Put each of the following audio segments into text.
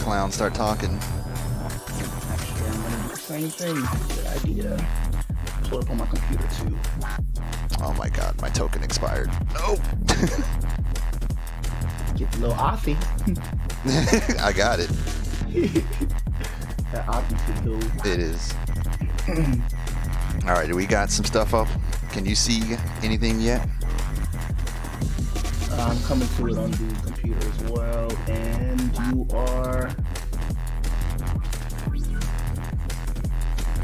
clowns start talking. Actually, I'm gonna do the same thing. Good idea. Pull it up on my computer too. Oh my god, my token expired. No! Get the little Aussie. I got it. That Aussie's the dude. It is. Alright, we got some stuff up. Can you see anything yet? I'm coming to it on the computer as well, and you are.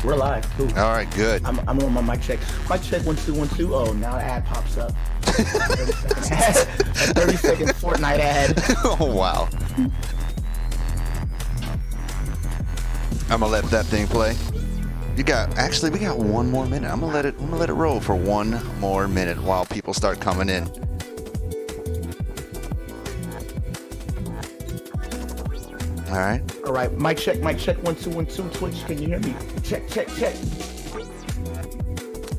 We're live. Cool. Alright, good. I'm on my mic check. Mic check 1 2 1 2. Oh, now the ad pops up. 30-second ad. A 30-second Fortnite ad. Oh wow. I'm gonna let that thing play. We got 1 more minute. I'm gonna let it roll for 1 more minute while people start coming in. All right. Mic check 1 2 1 2. Twitch, can you hear me? Check.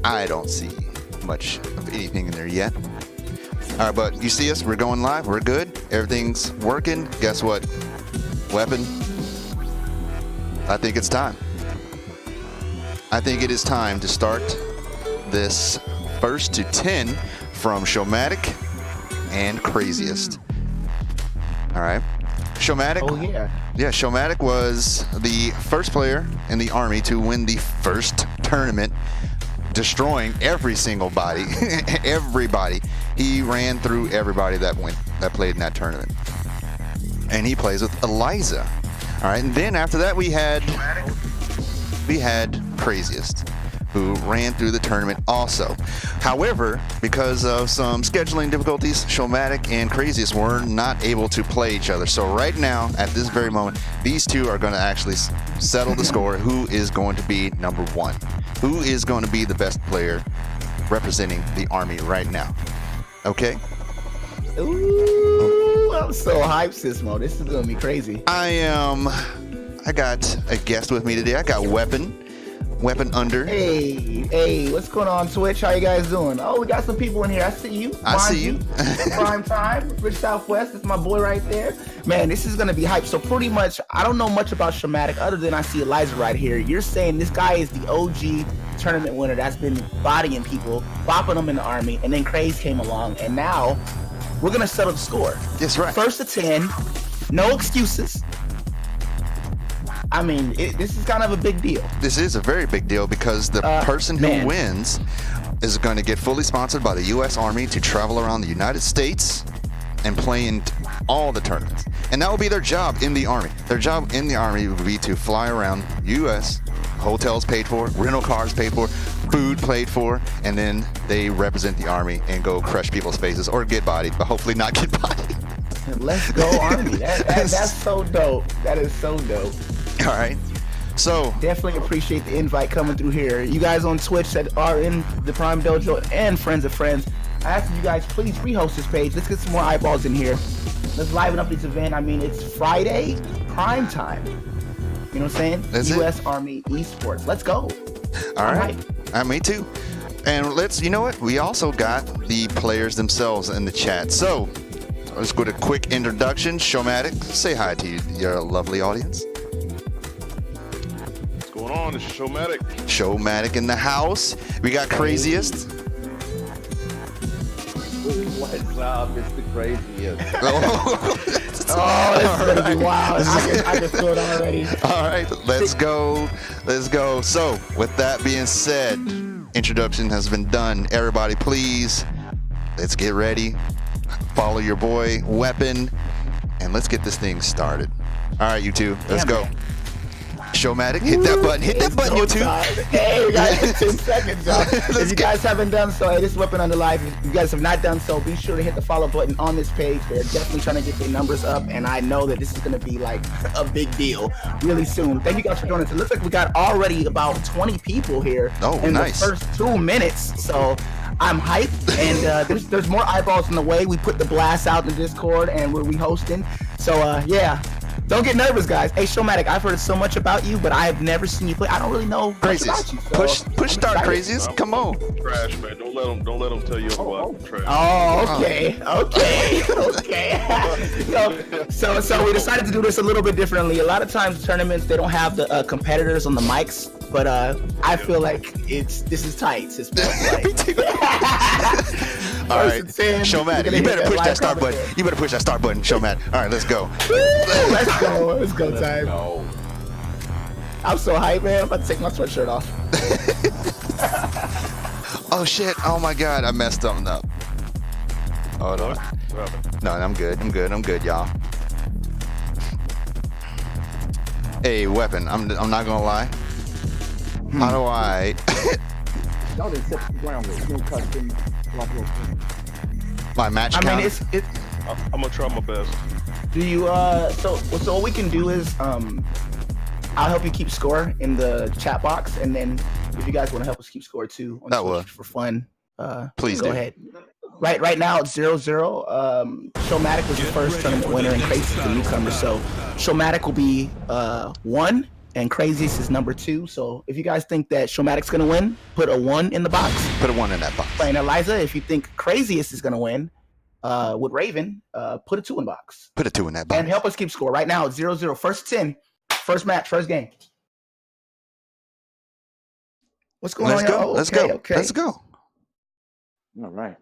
I don't see much of anything in there yet. All right, but you see us, we're going live, we're good, everything's working. Guess what? Weapon, I think it's time. I think it is time to start this first to 10 from Showmatic and Crazyest. All right. Showmatic. Oh yeah. Yeah, Showmatic was the first player in the Army to win the first tournament, destroying every single body, everybody. He ran through everybody that played in that tournament. And he plays with Eliza. All right, and then after that we had Crazyest, who ran through the tournament also. However, because of some scheduling difficulties, Showmatic and Crazyest were not able to play each other. So right now, at this very moment, these two are going to actually settle the score. Who is going to be number one? Who is going to be the best player representing the Army right now? Okay? Ooh, I'm so hyped, Sismo. This is going to be crazy. I got a guest with me today. I got Weapon Under. Hey, what's going on, Twitch? How you guys doing? Oh, we got some people in here. I see you. I see you. Prime time, Rich Southwest. It's my boy right there. Man, this is gonna be hype. So pretty much, I don't know much about Showmatic other than I see Eliza right here. You're saying this guy is the OG tournament winner that's been bodying people, bopping them in the Army, and then Craze came along, and now we're gonna settle the score. That's right. First to 10, no excuses. I mean, this is kind of a big deal. This is a very big deal because the person who wins is going to get fully sponsored by the U.S. Army to travel around the United States and play in all the tournaments. And that will be their job in the Army. Their job in the Army would be to fly around U.S., hotels paid for, rental cars paid for, food paid for, and then they represent the Army and go crush people's faces or get bodied, but hopefully not get bodied. Let's go Army. That's so dope. That is so dope. All right, so definitely appreciate the invite coming through here. You guys on Twitch that are in the Prime Dojo and Friends of Friends, I ask you guys please rehost this page. Let's get some more eyeballs in here. Let's liven up this event. I mean, it's Friday prime time. You know what I'm saying? That's US Army Esports. Let's go. All right. Me too. And you know what? We also got the players themselves in the chat. So let's go to quick introduction. Showmatic, say hi to your lovely audience. What's going on? It's Showmatic. Showmatic in the house. We got Crazyest. What's up? It's the Crazyest. This is gonna be wild. I can feel it already. All right, let's go. So, with that being said, introduction has been done. Everybody, please, let's get ready. Follow your boy, Weapon, and let's get this thing started. All right, you two, let's go. Man. Showmatic, hit that button, you two. Hey, we got 10 seconds, y'all. If you guys haven't done so, hey, this is Weapon Under Live. If you guys have not done so, be sure to hit the follow button on this page. They're definitely trying to get their numbers up, and I know that this is going to be like a big deal really soon. Thank you guys for joining us. It looks like we got already about 20 people here in the first 2 minutes, so I'm hyped, and there's more eyeballs in the way. We put the blast out in Discord, and we're rehosting. So, yeah. Don't get nervous, guys. Hey, Showmatic, I've heard so much about you, but I have never seen you play. I don't really know much about you. Craziest. So Push start, Craziest. Come on. Trash, man. Don't let them tell you I'm trash. Oh, okay. So we decided to do this a little bit differently. A lot of times tournaments, they don't have the competitors on the mics, but I feel like this is tight. It's All right, Showmatic, you better push that start button. You better push that start button, Showmatic. All right, let's go. Let's go time. No. I'm so hyped, man. I'm about to take my sweatshirt off. Oh shit! Oh my god, I messed something up. Hold on. No, I'm good, y'all. Hey, Weapon, I'm not gonna lie. How do I? My match count? I mean, it's. I'm gonna try my best. Do you so what we can do is I'll help you keep score in the chat box, and then if you guys want to help us keep score too on Twitch for fun, please go ahead. Right now it's 0-0. Showmatic was the first tournament winner, and Crazy is the newcomer. So Showmatic will be 1, and Craziest is number 2. So if you guys think that Showmatic's gonna win, put a 1 in the box. Put a 1 in that box. And Eliza, if you think Craziest is gonna win, with Raven, put a 2 in the box. Put a 2 in that box. And help us keep score. Right now it's 0-0. First 10. First match. First game. What's going on? Let's go. All right.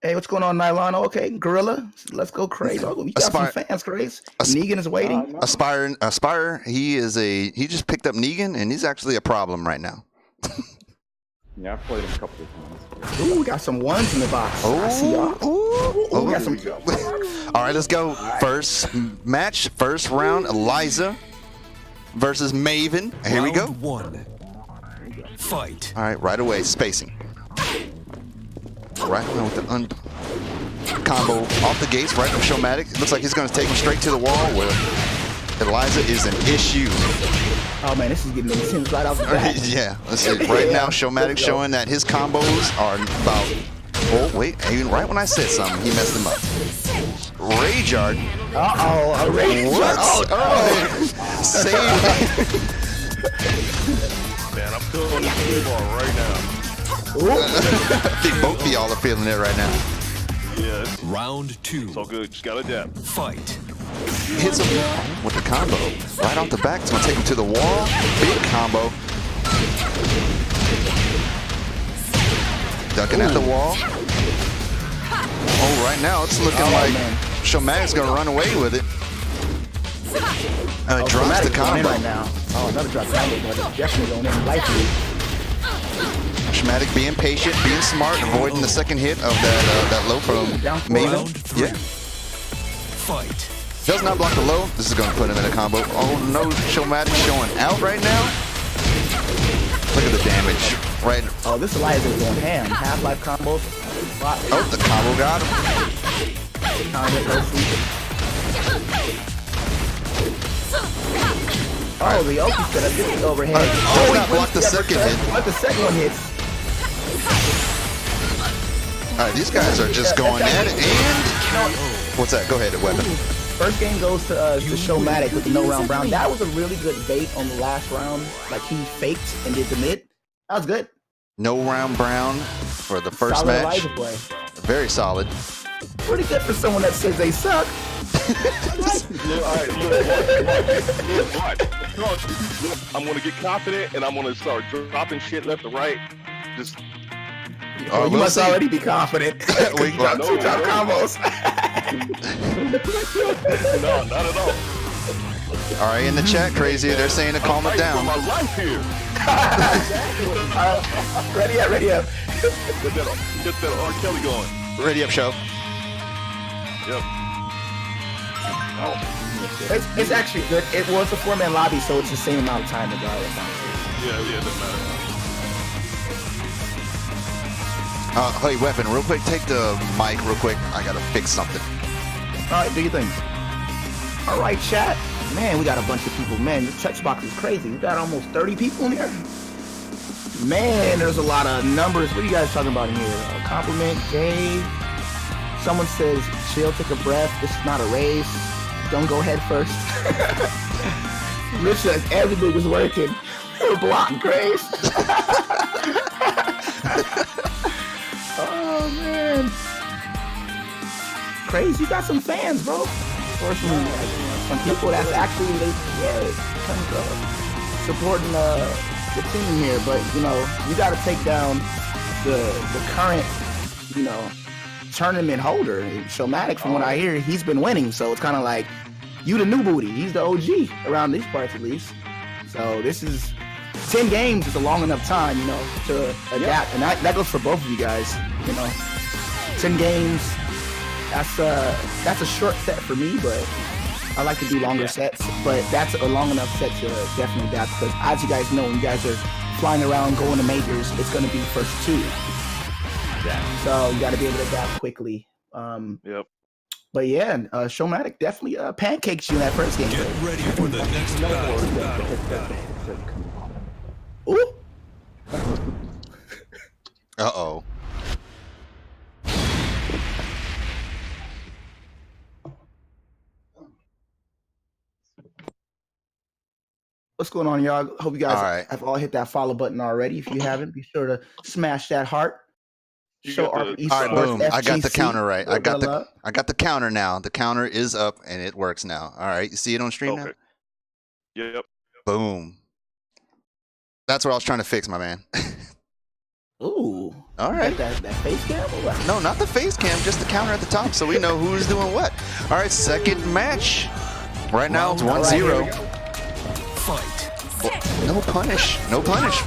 Hey, what's going on, Nylon? Okay, Gorilla. Let's go, Crazy. We got some fans, Crazy. Negan is waiting. Aspire. He just picked up Negan, and he's actually a problem right now. Yeah, I've played him a couple of times. Ooh, we got some 1s in the box. Oh, I see y'all. Ooh. We got some. All right, let's go. First match, first round. Eliza versus Maven. Here we go. Round 1. Fight. All right, right away, spacing. Right with the combo off the gates, right from Showmatic. It looks like he's going to take him straight to the wall where Eliza is an issue. Oh man, this is getting intense right off the bat. Yeah, let's see. Right now, Showmatic showing that his combos are about. Oh wait, even right when I said something, he messed him up. Rayjard. A Rayjard. Oh, save. Man, I'm feeling this blue ball right now. Both of y'all are feeling it right now. Yeah. Round 2. It's all good. Just gotta adapt. Fight. Hits him with the combo. Right off the back, it's gonna take him to the wall. Big combo. Ducking at the wall. Oh, right now it's looking like Showmatic's gonna run away with it. Drops the combo. Right now. Oh, another drop combo, but it's definitely going in lightly. Showmatic being patient, being smart, avoiding the second hit of that low from Maven. Round 3. Yeah. Fight. Does not block the low. This is going to put him in a combo. Oh no, Showmatic showing out right now. Look at the damage. Right. Oh, this Eliza is going ham. Half-life combos. Oh, the combo got him. Oh, the Oki set up. This is overhead. Does not block the second hit. But the second one hits. All right, these guys are just going at it. And what's that? Go ahead, Weapon. First game goes to Showmatic with the no round brown. That was a really good bait on the last round. Like he faked and did the mid. That was good. No round brown for the first solid match. Eliza play. Very solid. Pretty good for someone that says they suck. I'm gonna get confident and I'm gonna start dropping shit left and right. Just you must already be confident. We got two top combos. no, not at all. All right, in the chat, Crazy, they're saying to calm it down. My life here. Ready up. Get that R. Kelly going. Ready up, show. Yep. It's actually good. It was a 4-man lobby, so it's the same amount of time regardless. Yeah, it doesn't matter. Hey, Weapon, real quick, take the mic real quick. I gotta fix something. All right, do your thing. All right, chat. Man, we got a bunch of people. Man, the text box is crazy. We got almost 30 people in here. Man, there's a lot of numbers. What are you guys talking about in here? A compliment, Jay. Someone says, chill, take a breath. This is not a race. Don't go head first. Looks like everything is working. Block Grace. Oh man. Crazy, you got some fans, bro. Fortunately, like, some people that's actually supporting the team here, but you know, you gotta take down the current, you know, tournament holder. Showmatic, from what I hear, he's been winning, so it's kind of like you the new booty. He's the OG around these parts, at least. So this is 10 games is a long enough time, you know, to adapt, and that goes for both of you guys. You know, 10 games. That's a short set for me, but I like to do longer sets. But that's a long enough set to definitely adapt, because as you guys know, when you guys are flying around going to majors, it's going to be first 2. Yeah. So you got to be able to adapt quickly. Yep. But yeah, Showmatic definitely pancakes you in that first game. Get ready for the next battle. Ooh. Uh-oh. What's going on, y'all? Hope you guys have all hit that follow button already. If you haven't, be sure to smash that heart. Show Army Esports. All right, boom. FGC. I got the counter right. I got the counter now. The counter is up and it works now. All right, you see it on stream now? Yep. Boom. That's what I was trying to fix, my man. Ooh. All right. That face cam? No, not the face cam, just the counter at the top, so we know who's doing what. All right, second match. Right now it's 1-0. Fight. No punish. No punish.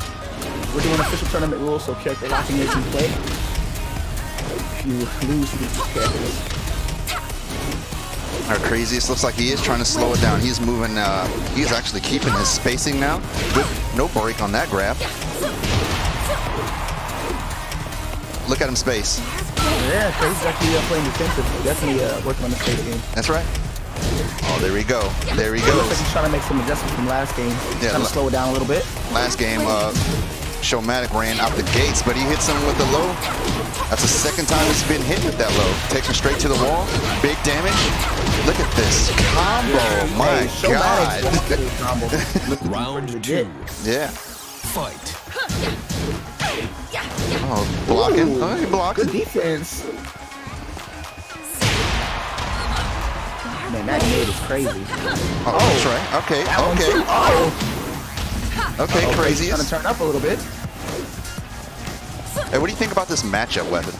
We're doing official tournament rules, so character locking is in play. If you lose these characters. Our Crazyest looks like he is trying to slow it down. He's moving, he's actually keeping his spacing now with no break on that grab. Look at him space. Yeah, Crazy's actually playing defensive. Definitely working on the space game. That's right. Oh, there we go. There he Looks goes. like he's trying to make some adjustments from last game. Yeah, Trying to slow it down a little bit. Last game, Showmatic ran out the gates, but he hits him with the low. That's the second time he's been hit with that low. Takes him straight to the wall. Big damage. Look at this combo. My God. Round 2. Yeah. Fight. Oh, blocking. Ooh, Oh, he blocked. Good defense. Man, that nade is crazy. Oh, that's right. Okay. Okay. Okay, Crazy's Crazyest. trying to turn up a little bit. Hey, what do you think about this matchup, Weapon?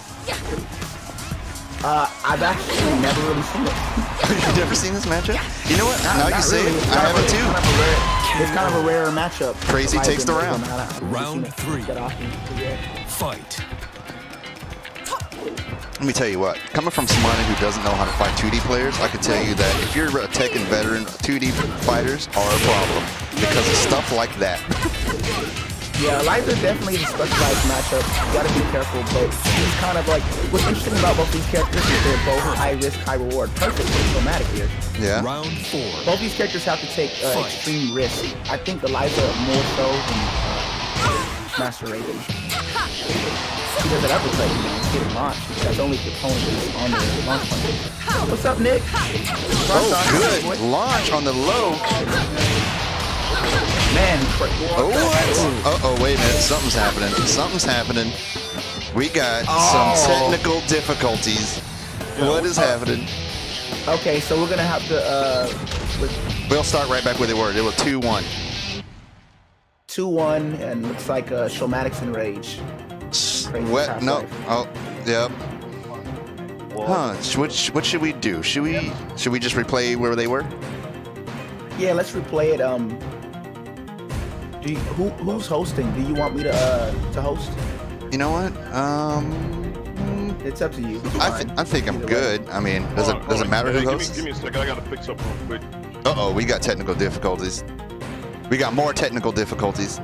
I've actually never really seen it. You've never seen this matchup? You know what? Now you say it. I haven't too. It's kind of a rare matchup. Crazy takes the round. Round 3. Fight. Let me tell you what, coming from someone who doesn't know how to fight 2D players, I can tell you that if you're a Tekken veteran, 2D fighters are a problem because of stuff like that. Yeah, Eliza definitely is a specialized matchup. You gotta be careful, but he's kind of like, what's interesting about both these characters is they're both high risk, high reward. Perfect for Showmatic here. Yeah. Round 4. Both these characters have to take extreme risk. I think Eliza more so than Master Raven. He doesn't ever play, you know, he's getting launched. That's only the opponent is on the launch point. What's up, Nick? Oh, good. Launch on the low. Man, oh, what? Uh-oh, wait a minute. Something's happening. Something's happening. We got some technical difficulties. What is happening? Okay, so we're going to have to... We'll start right back where they were. They were 2-1. 2-1, and looks like Showmatic's in rage. What? No. Oh, yep. Huh. What should we do? Should we just replay where they were? Yeah, let's replay it. Who's hosting? Do you want me to host? You know what? It's up to you. I think I'm good. I mean, does it matter who hosts? Give me a second. I gotta fix up real quick. Uh-oh, we got technical difficulties. We got more technical difficulties.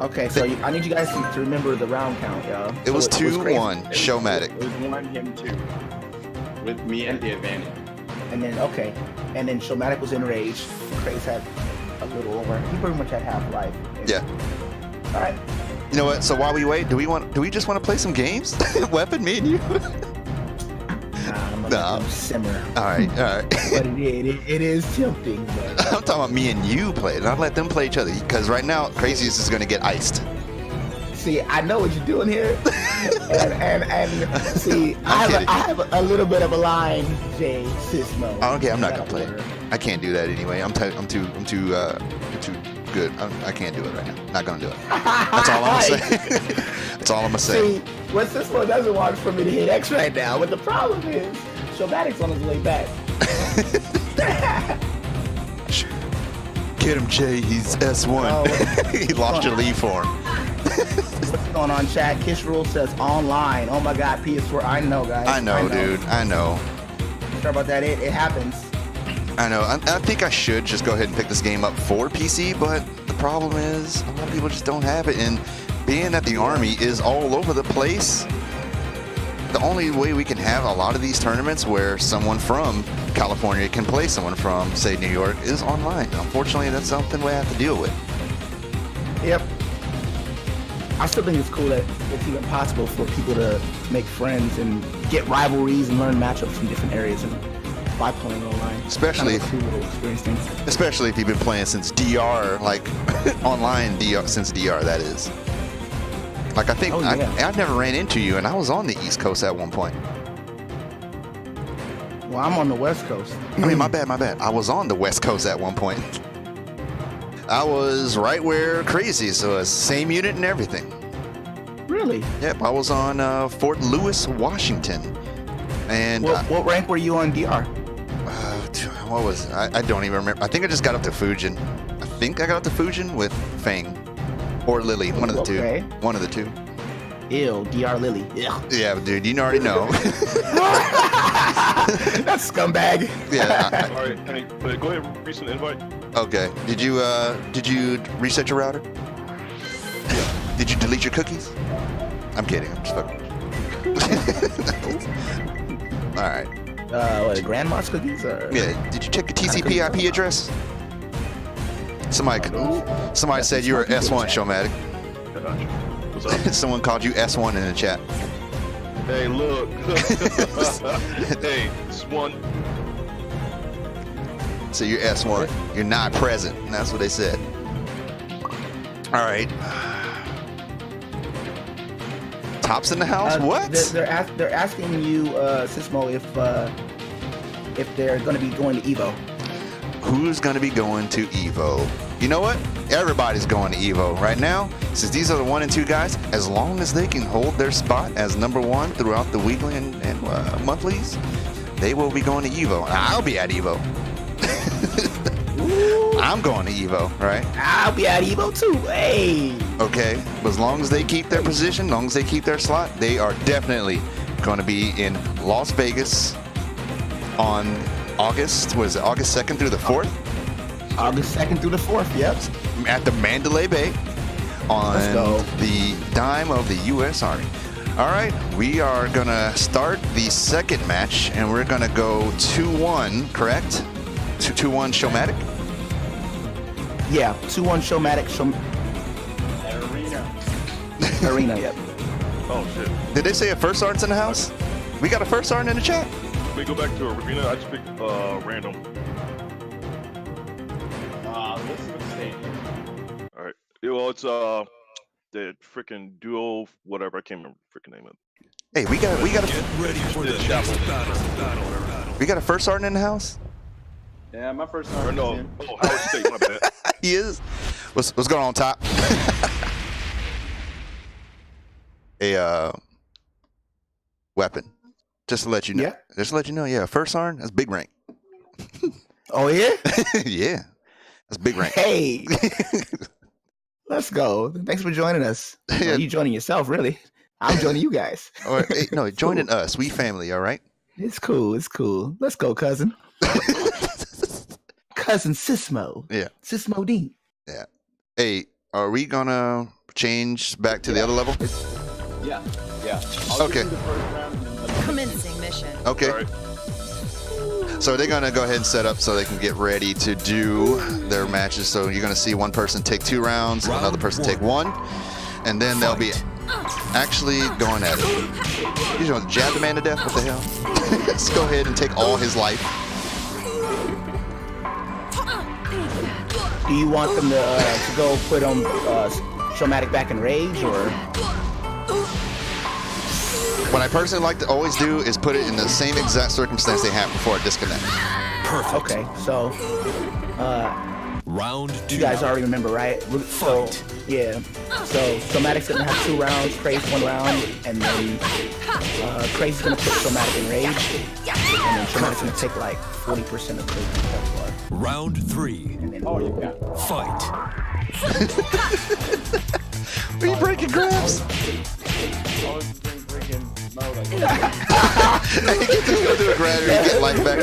Okay, so I need you guys to remember the round count, y'all. It was 2-1, Showmatic. It was 1 him 2. With me at the advantage. And then Showmatic was in rage. Craze had a little over. He pretty much had half life. Yeah. All right. You know what? So while we wait, do we just want to play some games? Weapon, me and you? No. Simmer. All right. But it is tempting. But I'm talking about me and you play. Not let them play each other. Because right now, Crazyest is going to get iced. see, I know what you're doing here, and see, I have a little bit of a line, Jay Sismo. Okay, I'm not gonna play. I can't do that anyway. I'm too good. I can't do it right now. Not gonna do it. That's all I'm gonna say. That's all I'm gonna say. See, what Sismo doesn't want is for me to hit X right now, but the problem is, Showmatic's on his way back. Get him, Jay. He's S1. Oh, he lost your lead for him. What's going on, chat? Kiss Rule says online. Oh my God, PS4. I know, guys. I know, dude. I know. Sorry about that. It happens. I know. I think I should just go ahead and pick this game up for PC, but the problem is a lot of people just don't have it. And being that the Army is all over the place, the only way we can have a lot of these tournaments where someone from California can play someone from, say, New York is online. Unfortunately, that's something we have to deal with. Yep. I still think it's cool that it's even possible for people to make friends and get rivalries and learn matchups from different areas and by playing online. Especially, kind of a cool little experience thing. Especially if you've been playing since DR, like online DR, since DR, that is. Like I think I've never ran into you, and I was on the East Coast at one point. Well, I'm on the West Coast. I mean, my bad. I was on the West Coast at one point. I was right where Crazyest was, same unit and everything. Really? Yep, I was on Fort Lewis, Washington. And what rank were you on DR? What was it? I don't even remember. I think I just got up to Fujin. I think I got up to Fujin with Fang or Lily, one of the two. One of the two. Ew, DR Lily. Ugh. Yeah, dude, you already know. That's scumbag. Yeah. All right, hey, go ahead and resend the invite. Okay. Did you reset your router? Yeah. Did you delete your cookies? I'm kidding. I'm just fucking. All right. What, grandma's cookies? Or? Yeah. Did you check the TCP/IP address? Somebody said you were S1, Showmatic. What's up? Someone called you S1 in the chat. Hey, look. Hey, it's one. So you're S1. You're not present. And that's what they said. All right. Tops in the house? What? They're asking you, Sismo, if they're going to be going to Evo. Who's going to be going to Evo? You know what? Everybody's going to Evo right now. Since these are the 1 and 2 guys, as long as they can hold their spot as number 1 throughout the weekly and monthlies, they will be going to Evo. I'll be at Evo. I'm going to Evo, right? I'll be at Evo too. Hey. Okay, but as long as they keep their position, as long as they keep their slot, they are definitely going to be in Las Vegas on August 2nd through the 4th? August 2nd through the 4th, yep. At the Mandalay Bay on the dime of the U.S. Army. All right, we are going to start the second match, and we're going to go 2-1, correct? 2-1 Showmatic? Yeah, 2-1 Showmatic. Arena, yep. Oh, shit. Did they say a first sergeant's in the house? We got a first sergeant in the chat? Let me go back to arena. I just picked random. All right. Yeah, well, it's the freaking duo, whatever. I can't remember the freaking name of it. Hey, we got Get ready for the next battle. we got a first sergeant in the house? Yeah, my first Or time. no, Howard State, my bad. He is. What's going on, top? A weapon. Just to let you know. Yeah. Just to let you know, yeah, first sergeant, that's big rank. Oh, yeah? Yeah. That's big rank. Hey. Let's go. Thanks for joining us. Well, you joining yourself, really. I'm joining you guys. Or, hey, no, joining us. We family, all right? It's cool. It's cool. Let's go, cousin. Cousin Sismo. Yeah. Sismo Dean. Yeah. Hey, are we gonna change back to the other level? Yeah. I'll Okay. do the first round and then Commencing mission. Okay. All right. So they're gonna go ahead and set up so they can get ready to do their matches. So you're gonna see one person take 2 rounds, another person take 1, and then they'll be actually going at it. He's going to jab the man to death. What the hell? Let's go ahead and take all his life. Do you want them to go put Showmatic back in rage, or? What I personally like to always do is put it in the same exact circumstance they have before a disconnect. Perfect. Okay, so Round 2. you guys already remember, right? So yeah, so Showmatic's gonna have 2 rounds, Crazy 1 round, and then Crazy's gonna put Showmatic in rage, and then Showmatic's gonna take like 40% of Crazy's repertoire. Round 3. And then Fight. Are you breaking grabs? Go do a grab and get life back.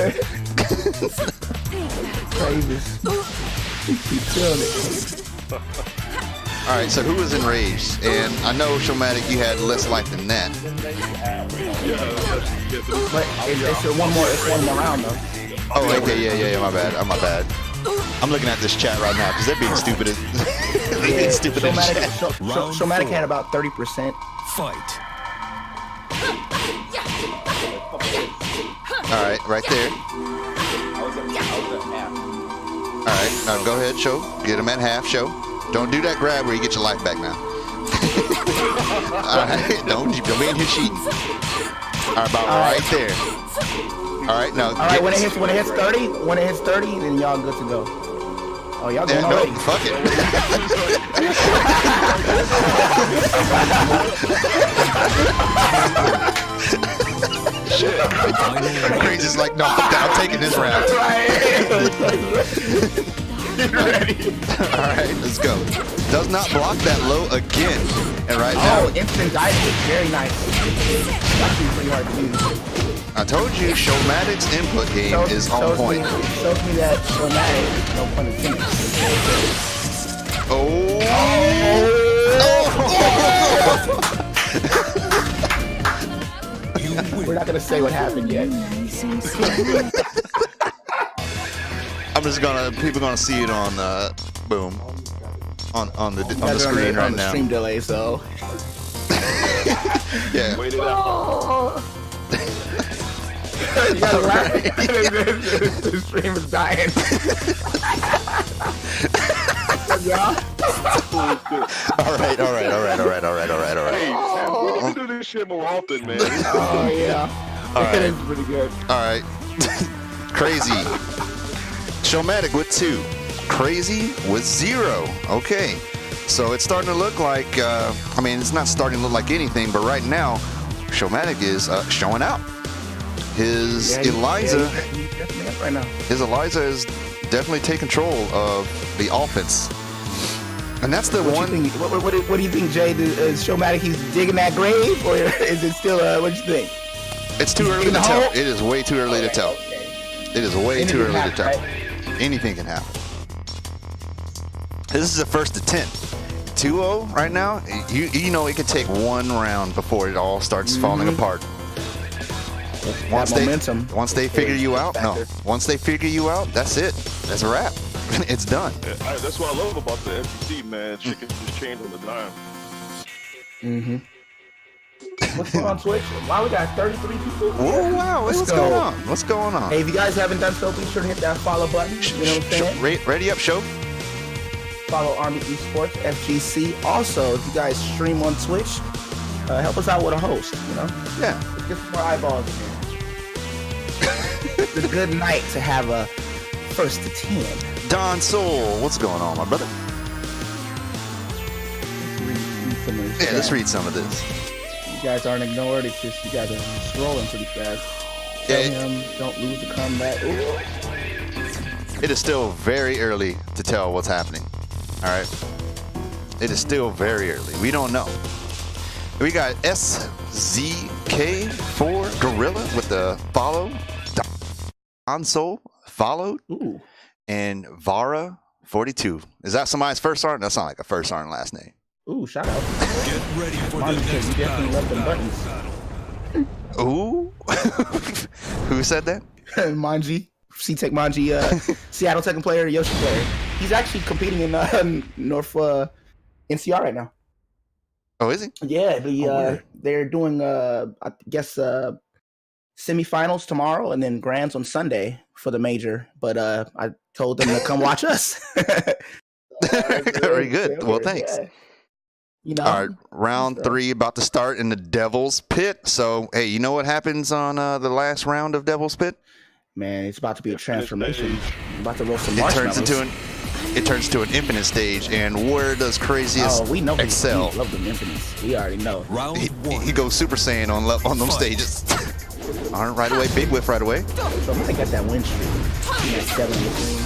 Alright, so who was enraged? And I know, Showmatic, you had less life than that. But it's one more round though. Oh, okay, yeah, my bad. I'm looking at this chat right now because they're being stupid as they're being stupid in chat. Showmatic had about 30%. Fight. Alright, right there. Alright, now go ahead, show. Get him at half, show. Don't do that grab where you get your life back now. Alright, don't be in here cheating. Alright, about right there. Alright, now. Alright, when it hits 30, then y'all good to go. Oh, y'all going already. No, fuck it. Shit. Crazy's like, no, fuck that. I'm taking this round. Get ready. Alright, let's go. Does not block that low again. And right now. Oh, instant guidance is very nice. It's actually pretty hard to use. I told you, Showmatic's input game is on point. Shows me that Showmatic, no pun intended. We're not gonna say what happened yet. I'm just gonna, people gonna see it on, boom, on the screen right on the now. Stream delay, so. Yeah. Wait it out. You gotta laugh. The stream is dying. All right. Hey, man, we need to do this shit more often, man. Oh yeah. All right. It is pretty good. All right. Crazy. Showmatic with 2. Crazy with 0. Okay. So it's starting to look like, I mean, it's not starting to look like anything, but right now, Showmatic is showing out. His Eliza, he's definitely up right now. his Eliza is definitely taking control of the offense. And that's the one. What do you think, Jay? Is Showmatic, he's digging that grave, or is it still? What do you think? It's too early to tell. It is way too early to tell. It is way too early to tell. Right? Anything can happen. This is the first to 10. 2-0 right now. You know it could take 1 round before it all starts falling apart. Once they figure you out, once they figure you out, that's it. That's a wrap. It's done. Yeah, that's what I love about the FTC, man. Shit can just change on the dime. What's going on Twitch? Wow, we got 33 people. Oh wow, what's going on? What's going on? Hey, if you guys haven't done so, be sure to hit that follow button. You know what I'm saying? Ready up, show. Follow Army Esports, FGC. Also, if you guys stream on Twitch, help us out with a host, you know? Yeah. Let's get some more eyeballs in here. It's a good night to have a first to 10. Don Soul, what's going on, my brother? Yeah, let's read some of this. You guys aren't ignored, it's just you guys are scrolling pretty fast. Tell him, don't lose the comeback. Ooh. It is still very early to tell what's happening. All right. It is still very early. We don't know. We got SZK4 Gorilla with the follow. Console followed. Ooh. And Vara 42. Is that somebody's first art? That sounds like a first art and last name. Ooh, shout out. Get ready for the You next definitely left them battle. buttons. Ooh. Who said that? Manji. C-Tech Manji, Seattle Tekken player, Yoshi player. He's actually competing in North NCR right now. Oh, is he? Yeah, weird. they're doing I guess semifinals tomorrow and then grands on Sunday for the major. But I told them to come watch us. Very good. Well, thanks. Yeah. You know, All right, round 3 about to start in the Devil's Pit. So, hey, you know what happens on the last round of Devil's Pit? man, it's about to be a transformation. I'm about to roll some It marshmallows. turns into an infinite stage, and where does Craziest we know excel? We love them infinites. We already know. Round He 1. goes Super Saiyan on them stages. All right, right away, big whiff right away. So I got that win streak. He got 7 in between.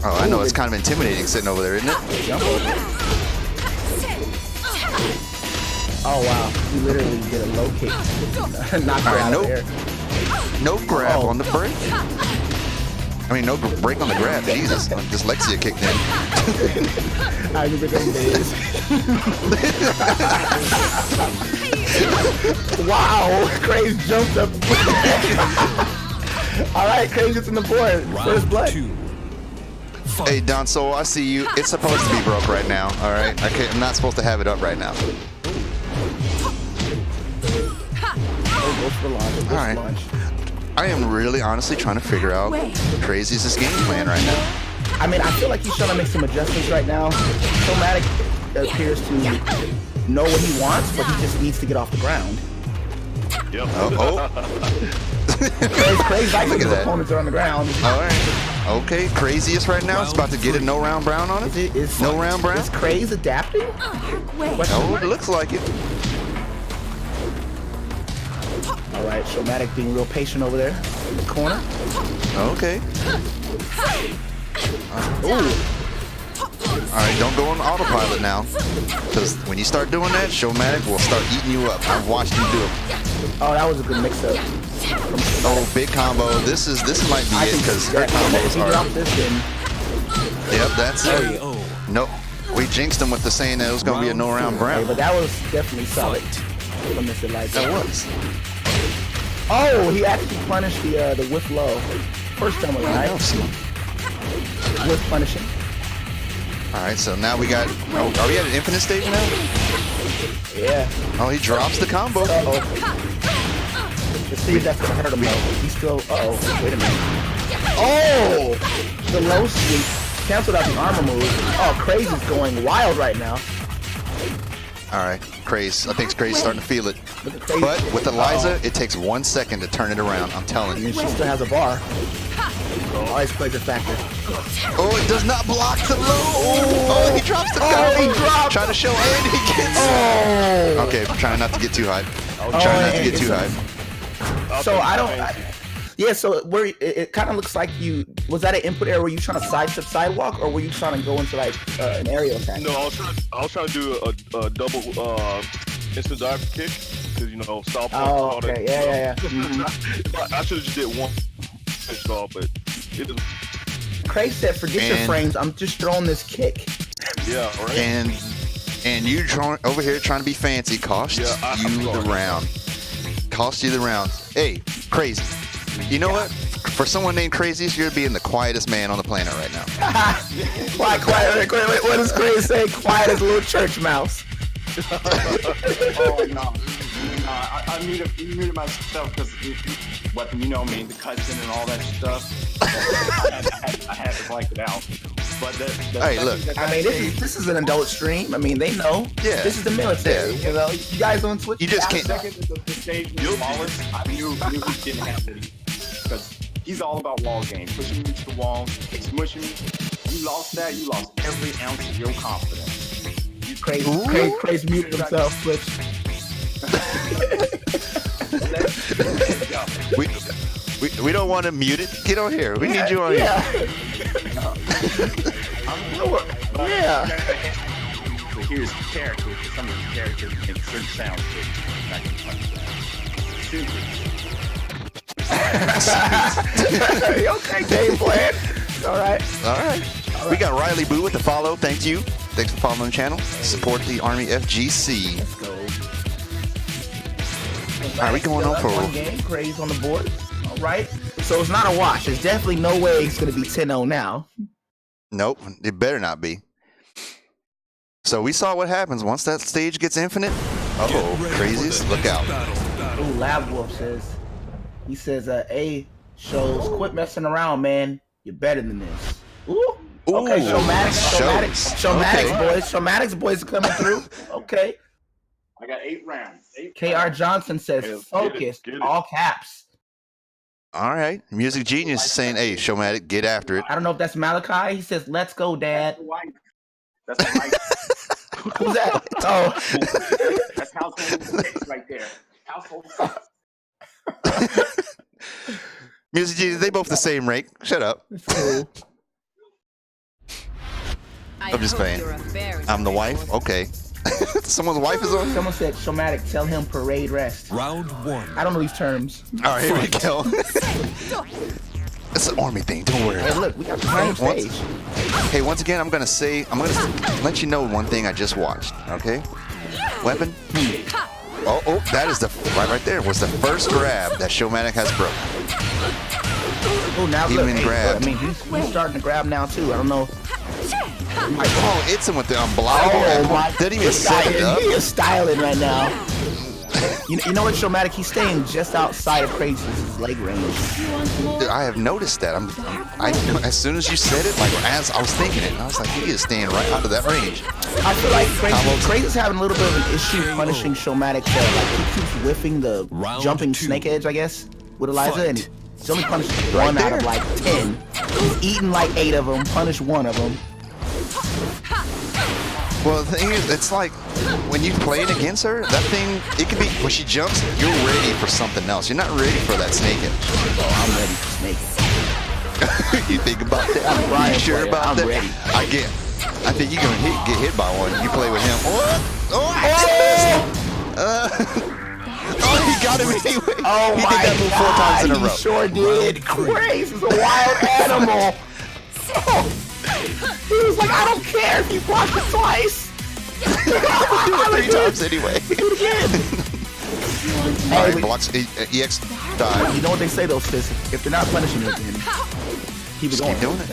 Oh, I know it's kind of intimidating sitting over there, isn't it? Jump over. Oh wow, he literally did a low kick. Knocked her out of there. No grab on the break. I mean, no break on the grab. Jesus, dyslexia kicked in. I remember them days. Wow, Craze jumped up. All right, Craze gets in the board. First blood. 2. Hey, Don Soul, I see you. It's supposed to be broke right now. All right, I'm not supposed to have it up right now. Go for the launch. All right. I am really honestly trying to figure out Craziest game plan right now. I mean, I feel like he's trying to make some adjustments right now. Showmatic appears to know what he wants, but he just needs to get off the ground. Yep. Crazy like Look at his that. opponents are on the ground. All right. Okay, Craziest right now. It's about to get a no round brown on it. Is No round brown? Is Craze adapting? No, it looks like it. All right, Showmatic being real patient over there in the corner. Okay. All right, don't go on autopilot now, because when you start doing that, Showmatic will start eating you up. I've watched him do it. Oh, that was a good mix-up. Oh, big combo. This might be it, because her combos he are. dropped this in. Yep, that's it. KO. No, we jinxed him with the saying that it was gonna be a no round Hey, brown. but that was definitely solid from Mr. Light. That was. Oh, he actually punished the whiff low. First time around, right? Whiff punishing. All right, so now we got. Oh, are we at an infinite stage now? Yeah. Oh, he drops the combo. Uh-oh. Let's see if that's gonna hurt him though. He's still. Uh-oh. Wait a minute. Oh! The low sweep canceled out the armor move. Oh, Crazy's going wild right now. All right, Craze. I think Craze's starting to feel it. Look at Crazy. But with Eliza, it takes 1 second to turn it around. I'm telling And you. then she still has a bar. Always plays a factor. Oh, it does not block the low. Oh, he drops the combo. He dropped. Trying to show and he gets. Oh! Okay, trying not to get too high. Trying not to get too high. So I don't. Yeah, so where it kind of looks like was that an input error? Were you trying to sidestep sidewalk, or were you trying to go into like an aerial attack? No, I was trying to do a double instant dive kick because stop. Oh, okay, yeah. I should have just did one but it didn't. Craig said, "Forget your frames. I'm just throwing this kick." Yeah, right. And you over here trying to be fancy cost you the round. Cost you the round. Hey, Crazy. You know what? For someone named Craziest, you're being the quietest man on the planet right now. Quiet. Wait, what does Craig say? Quiet as a little church mouse. Oh no. I muted myself because you know me, the cutscene and all that stuff. I had to blank it out. But Hey, look. I mean, this is an adult stream. I mean, they know. Yeah. This is the military. Yeah. You know, you guys on Twitch. You just can't. The second that the stage was smallest, I knew he didn't have to. Because he's all about wall game, pushing you to the wall, smushing you. You lost that. You lost every ounce of your confidence. Crazy muted himself. Switch. We don't want to mute it. Get on here. We need you on here. Yeah. But here's the character. Some of the characters make certain sounds. Okay, game plan. All right. We got Riley Boo with the follow. Thank you. Thanks for following the channel. Support the Army FGC. Let's go. All right, we going on for one game. Craze on the board. All right. So it's not a wash. There's definitely no way it's going to be 10-0 now. Nope. It better not be. So we saw what happens once that stage gets infinite. Get Oh, ready for Craziest, the look next out. battle. Ooh, Lab Wolf says. He says, A shows, quit messing around, man. You're better than this. Ooh. Okay, Ooh, Showmatic okay. boys. Showmatic's boys are coming through. Okay. I got 8 rounds. KR Johnson says, Yes, focus, get it. all caps. All right. Music Genius is saying, hey, Showmatic, get after it. I don't know if that's Malachi. He says, let's go, Dad. That's the wife. Who's that? Oh. That's household six right there. Household six. Music Genius, they both the same rank. Shut up. It's cool. I'm just playing. I'm the wife? Okay. Someone's wife is on? Someone said, Showmatic, tell him parade rest. Round 1. I don't know these terms. All right, here we go. It's an army thing. Don't worry. Hey, look, we got the same stage. Hey, once again, I'm gonna let you know one thing I just watched. Okay, weapon. Oh, that is the right there was the first grab that Showmatic has broken. Oh, now He look, been hey, grabbed. I mean, he's starting to grab now too. I don't know. Oh, it's him with the unblockable. my! Didn't even This guy set it up. He is styling right now. You know what, Showmatic? He's staying just outside of Crazy's leg range. Dude, I have noticed that. As soon as you said it, like as I was thinking it, I was like, he is staying right out of that range. I feel like Crazy's having a little bit of an issue punishing Showmatic. Like he keeps whiffing the Round jumping 2. snake edge, I guess, with Eliza, Fight. and he's only punished 1 out of like 10. He's eaten like 8 of them, punished 1 of them. Well, the thing is, it's like when you playing against her, that thing, it can be, when she jumps, you're ready for something else. You're not ready for that snake edge. Oh, I'm ready for snake edge. You think about that? I'm Brian You sure player. about I'm that? ready. I think you're gonna get hit by one. You play with him. Oh, he got him anyway. Oh He my did that move 4 times in a God, row. he sure did. Crazy is a wild animal. Oh, he was like, I don't care if you blocked it twice. Do it 3 times anyway. Do it again. Alright, Hey, blocks EX dive. you know what they say though, sis? If they're not punishing you again, keep it Just going. keep doing it.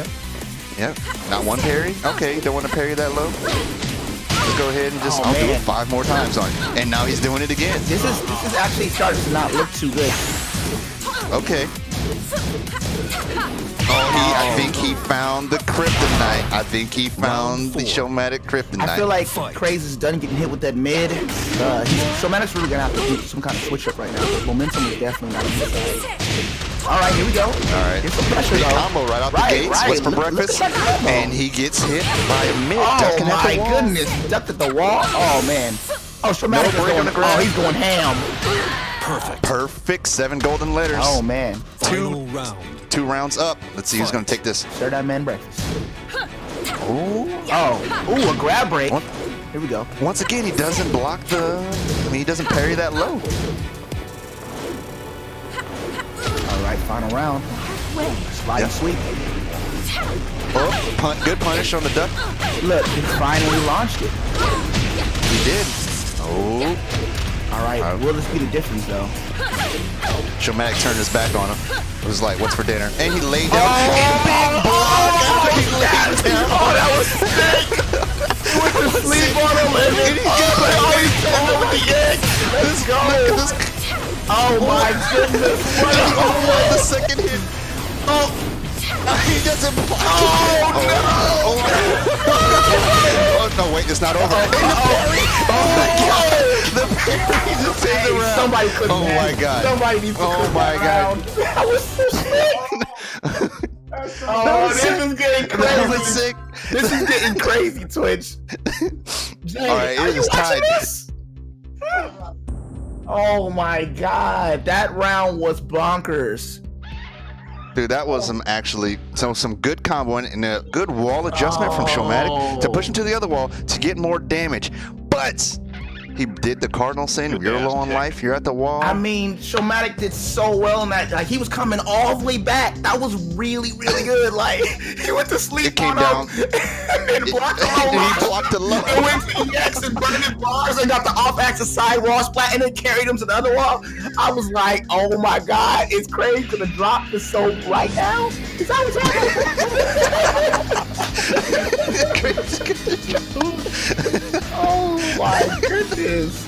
Yep. Not one parry? Okay, you don't want to parry that low? Just go ahead and just Oh, I'll do it man. 5 more times on you. And now he's doing it again. This is actually starting to not look too good. Okay. I think he found the kryptonite. The Showmatic kryptonite. I feel like Fight. Crazy's done getting hit with that mid. Showmatic's really gonna have to do some kind of switch up right now. The momentum is definitely not on his side. All right, here we go. All right. Get some pressure Big though. combo right out the gates. What's for Look breakfast? at that combo. And he gets hit by a mid. Oh ducking at my the wall. goodness, he ducked at the wall. Oh man. Oh, Showmatic is break on going. the ground. Oh, he's going ham. Perfect. 7 golden letters. Oh man. Final round. 2 rounds up. Let's see who's going to take this. Serve that man breakfast. Ooh. Oh, a grab break. What? Here we go. Once again, he doesn't block he doesn't parry that low. All right, final round. Slide and sweep. Oh, good punish on the duck. Look, he finally launched it. He did. Oh. All right, will this be the difference though? Showmatic turned his back on him. It was like, what's for dinner? And he laid down. And big block. He laid down. Oh, that was sick. He went to sleep on him and then let's go. Look at this. Oh my goodness. What The second hit. Oh. He doesn't block. Oh, no, wait, it's not over. And the parry. Oh, my God. The parry just saved the round. Somebody couldn't. Oh, my God. Somebody needs to Oh, cook my that God. round. That was so sick. Oh, this is getting That was crazy. sick. This is getting crazy, Twitch. Jay, All right, are it you is watching tied. this? Oh my God, that round was bonkers. Dude, that was some good comboing and a good wall adjustment from Showmatic to push him to the other wall to get more damage. But he did the cardinal sin. You're low on life. You're at the wall. I mean, Showmatic did so well in that. Like, he was coming all the way back. That was really, really good. Like, he went to sleep It came on down. him and then blocked the And low. he blocked the low. And went to EX and burned his bars and got the off-axis side wall splat and then carried him to the other wall. I was like, oh my God, it's crazy to drop the soap right now. Is that what's happening? is.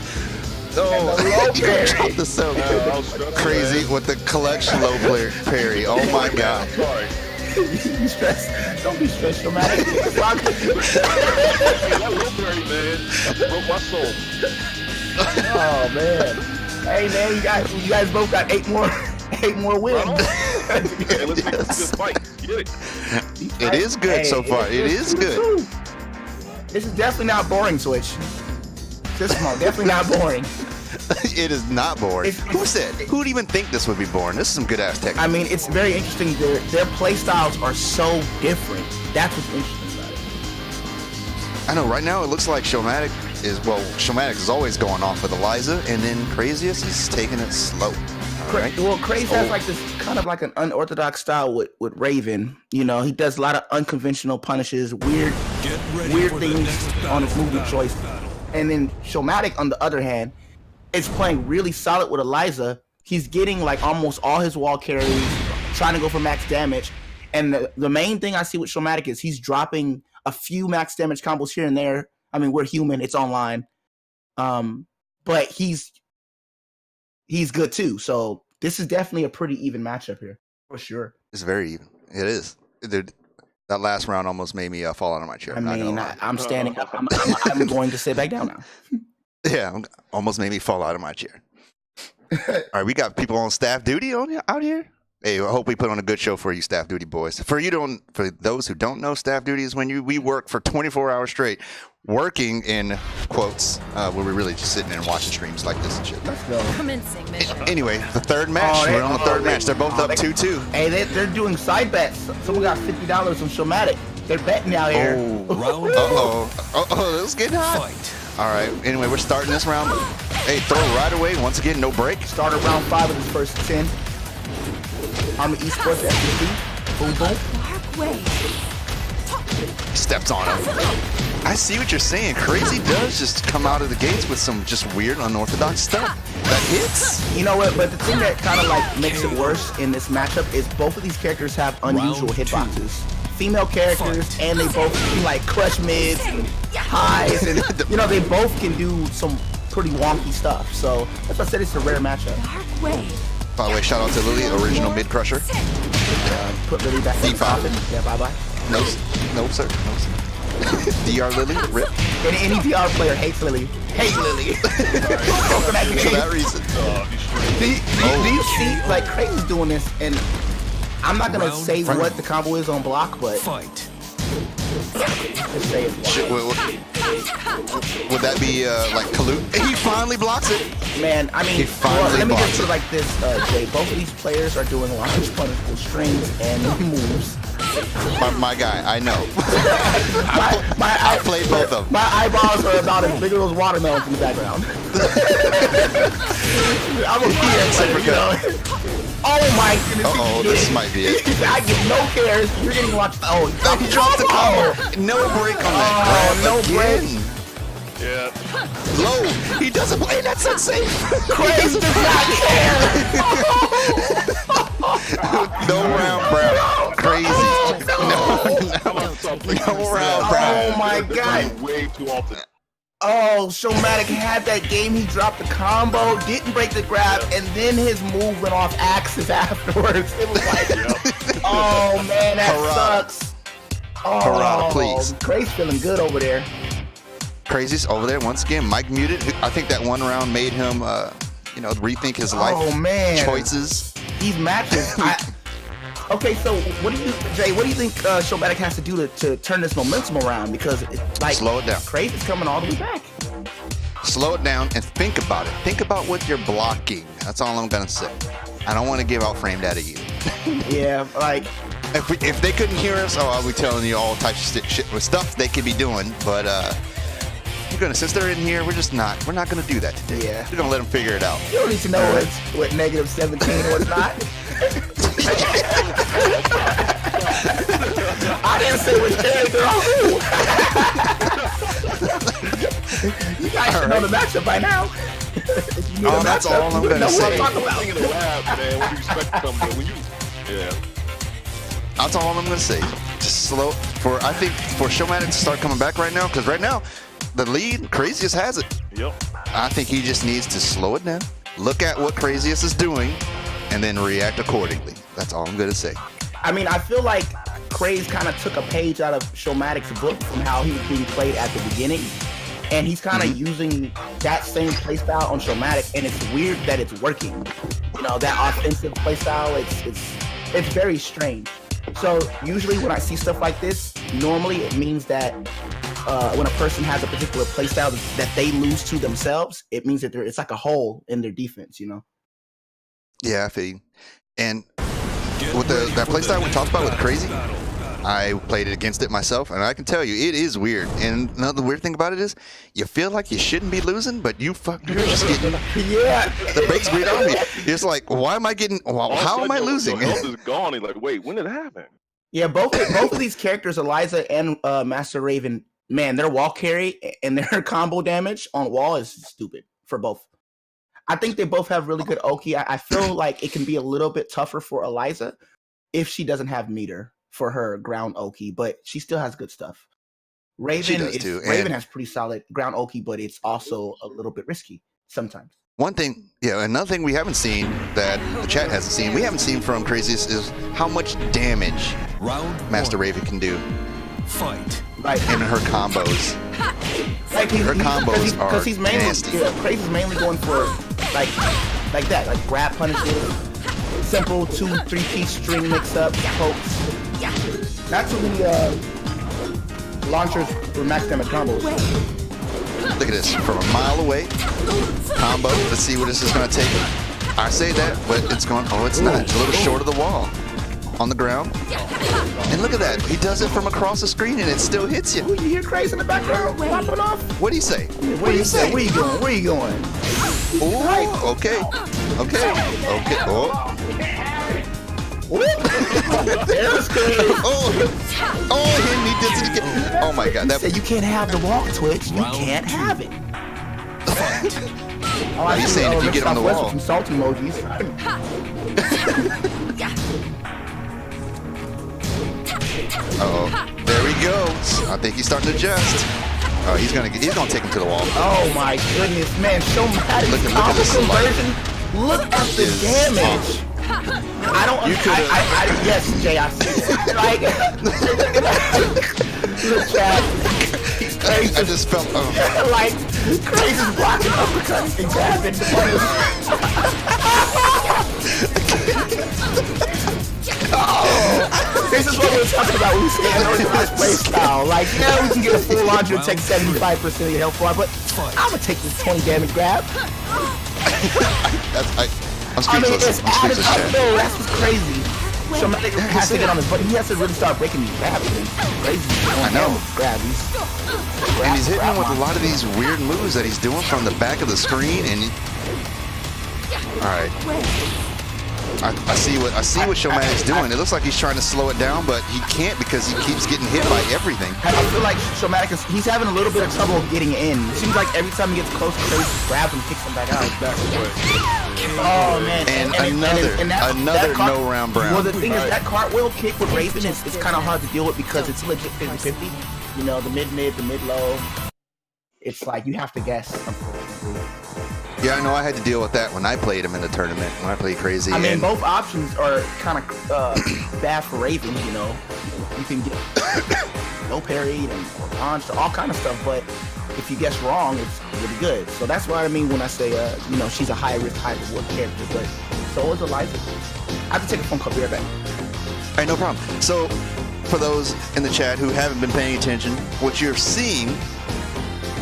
Oh, the low you parry. dropped the so I was stressing, crazy man. with the clutch low parry. Oh my god. I'm sorry. You stressed. Don't be stressed, Showmatic. Hey, that low parry, man. That broke my soul. Oh man. Hey man, you guys both got 8 more wins. Hey, let's make this a good fight. Get it? It is good so far. It is good. This is definitely not boring, Switch. This one definitely not boring. It is not boring. Who said? Who'd even think this would be boring? This is some good ass tech. I mean, it's very interesting. Their play styles are so different. That's what's interesting about it. I know. Right now, it looks like Showmatic is always going off with Eliza, and then Crazyest is taking it slow. Right. Well, Crazy has like this kind of like an unorthodox style with Raven. You know, he does a lot of unconventional punishes, weird things on his movement choice. And then Showmatic, on the other hand, is playing really solid with Eliza. He's getting like almost all his wall carries, trying to go for max damage. And the main thing I see with Showmatic is he's dropping a few max damage combos here and there. I mean, we're human, it's online. But he's good too. So this is definitely a pretty even matchup here, for sure. It's very even. It is. That last round almost made me fall out of my chair. I'm standing up. I'm going to sit back down now. Yeah, almost made me fall out of my chair. All right, we got people on staff duty out here. Hey, I hope we put on a good show for you, staff duty boys. For those who don't know, staff duty is when we work for 24 hours straight, working in quotes, where we're really just sitting there and watching streams like this and shit. Let's go. Commencing mission. Anyway, the third match. We're on the third match. They're both up 2-2. Hey, they're doing side bets. Someone got $50 on Showmatic. They're betting out here. Round Let's get hot. fight. All right. Anyway, we're starting this round. Hey, throw it right away. Once again, no break. Started round 5 of his first 10. Army Esports FTC. Boom, boom. Dark way. Steps on him. I see what you're saying. Crazy does just come out of the gates with some just weird, unorthodox stuff that hits. You know what? But the thing that kind of like makes it worse in this matchup is both of these characters have unusual Round 2. hitboxes. Female characters, and they both can like crush mids and highs, and you know they both can do some pretty wonky stuff. So that's why I said it's a rare matchup. Dark way. By the way, shout out to Lily, original mid crusher. Put Lily back in the D5. coffin. Yeah, bye bye. No, sir. DR Lily, rip. Any DR player hates Lily. Hate Lily. For that reason. Do you see like Crazy's doing this, and I'm not gonna say what the combo is on block, but Fight. let's say it's Shit, would that be like Kalut? He finally blocks it. man. I mean, He finally let me blocks just put it like this, Jay. Both of these players are doing large punishable strings and moves. My guy, I know. I played both of them. My eyeballs are about as big as those watermelons in the background. I'm a player, you know. Oh my goodness. Uh-oh, this might be it. I get no cares. You're getting watched. Oh, He dropped the combo. No break on that. Oh, no break. Again. Yeah. Low. He doesn't play that sensei. Crazy does not care. No round, bro. Crazy. No round, bro. Oh my god. Way too often. Oh, Showmatic had that game. He dropped the combo, didn't break the grab, and then his move went off axis afterwards. It was like, oh man, that Harada. sucks. Oh, Harada, please. Crazy's feeling good over there. Crazy's over there once again. Mike muted. I think that one round made him, rethink his life Oh man, choices. These matches. Okay, so what do you, Jay? What do you think Showmatic has to do to turn this momentum around? Because like Slow it down. Crazy's coming all the way back. Slow it down and think about it. Think about what you're blocking. That's all I'm gonna say. I don't want to give out frame data either. Yeah, like If they couldn't hear us, I'll be telling you all types of shit with stuff they could be doing. But since they're in here, we're not gonna do that today. Yeah. We're gonna let them figure it out. you don't need to know what -17 was not. I didn't say which character on who. You guys should know the matchup by now. If you knew the That's matchup, all I'm you would gonna know what say. I'm talking about. Thing in the lab, man. What do you expect from me? Yeah. That's all I'm gonna say. Just slow I think for Showmatic to start coming back right now, because right now the lead Craziest has it. Yep. I think he just needs to slow it down, look at what Crazyest is doing, and then react accordingly. That's all I'm gonna say. I mean, I feel like Craze kind of took a page out of Showmatic's book from how he was being played at the beginning, and he's kind of using that same playstyle on Showmatic, and it's weird that it's working. You know, that offensive playstyle, it's very strange. So usually when I see stuff like this, normally it means that when a person has a particular playstyle that they lose to themselves, it means that it's like a hole in their defense, you know? Yeah, I feel you. And with that playstyle we talked about with Crazy, I played it against it myself, and I can tell you, it is weird. And another weird thing about it is, you feel like you shouldn't be losing, but you're just getting the brakes weird on me. It's like, why am I getting? Well, how am I losing? Your health is gone. He's like, wait, when did it happen? Yeah, both of these characters, Eliza and Master Raven, man, their wall carry and their combo damage on wall is stupid for both. I think they both have really good Oki. I feel like it can be a little bit tougher for Eliza if she doesn't have meter for her ground Oki, but she still has good stuff. Raven has pretty solid ground Oki, but it's also a little bit risky sometimes. Another thing we haven't seen that the chat hasn't seen, we haven't seen from Crazyest is how much damage Master Raven can do. Fight. Right. In her combos. Like her combos are he's mainly nasty. Crazy's mainly going for like that, like grab punishes, simple 2-3 piece string mix up pokes. Not too many launchers for max damage combos. Look at this, from a mile away, combo. Let's see what this is going to take. I say that, but it's going. Oh, it's not. It's a little short of the wall, on the ground. And look at that. He does it from across the screen, and it still hits you. You hear Crazy in the background popping off? What do you say? What do you say? Where you going? Where you going? Oh, okay. Oh. There's Crazy. He did it again. Oh my God. That said you can't have the wall, Twitch. You can't have it. He's saying if you get on the wall. Some salt emojis. There he goes. I think he's starting to adjust. Oh, he's gonna take him to the wall. Oh my goodness, man! Showmatic combo conversion. Look at the damage. I don't. Yes, Jay. I see. Like, look, Chad. I just felt. Like Crazy's blocking uppercuts and grabbing the This is what we were talking about when we stand on this play style. Like, now we can get a full launcher and take 75% of your health bar, but I'm gonna take this 20 damage grab. I'm speechless. That's what's crazy. Showmatic has to get on his butt. He has to really start breaking these grabs. Crazy. I know. And he's hitting him with a lot of these weird moves that he's doing from the back of the screen. And all right. I see what Showmatic's doing. It looks like he's trying to slow it down, but he can't because he keeps getting hit by everything. I feel like Showmatic he's having a little bit of trouble getting in. It seems like every time he gets close, Crazy grabs him, kicks him back out. Oh man! And another no round brown. Well, the thing is that cartwheel kick with Raven is kind of hard to deal with because it's legit 50-50. You know, the mid, the mid-low. It's like you have to guess. Yeah, I know. I had to deal with that when I played him in the tournament. When I played Crazy. I mean, both options are kind of bad for Raven. You know, you can get no parried and launched, all kind of stuff. But if you guess wrong, it's really good. So that's what I mean when I say, you know, she's a high risk, high reward character. But so is Eliza. I have to take a phone call. Be right back. All right, no problem. So for those in the chat who haven't been paying attention, what you're seeing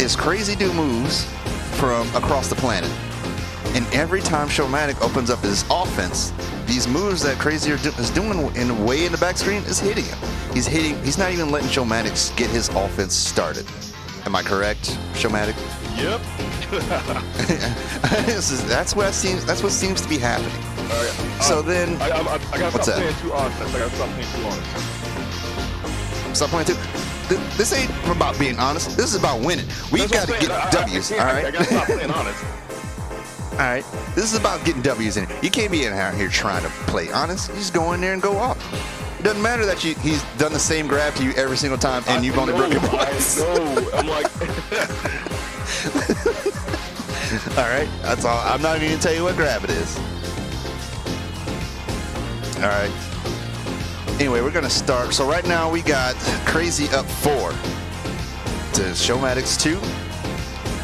is Crazy do moves from across the planet. And every time Showmatic opens up his offense, these moves that Crazy is doing in a way in the back screen is hitting him. He's not even letting Showmatic get his offense started. Am I correct, Showmatic? Yep. That's what seems to be happening. So then, I gotta what's stop that? playing too honest. I gotta stop playing too honest. Stop playing too. This ain't about being honest. This is about winning. We got to get W's. All right. I gotta stop playing honest. All right. This is about getting W's in. You can't be in here trying to play honest. You just go in there and go off. It doesn't matter that he's done the same grab to you every single time, and you've only broken once. I'm like. All right, that's all. I'm not even gonna tell you what grab it is. All right. Anyway, we're gonna start. So right now we got Crazy up 4 to Showmatic's 2,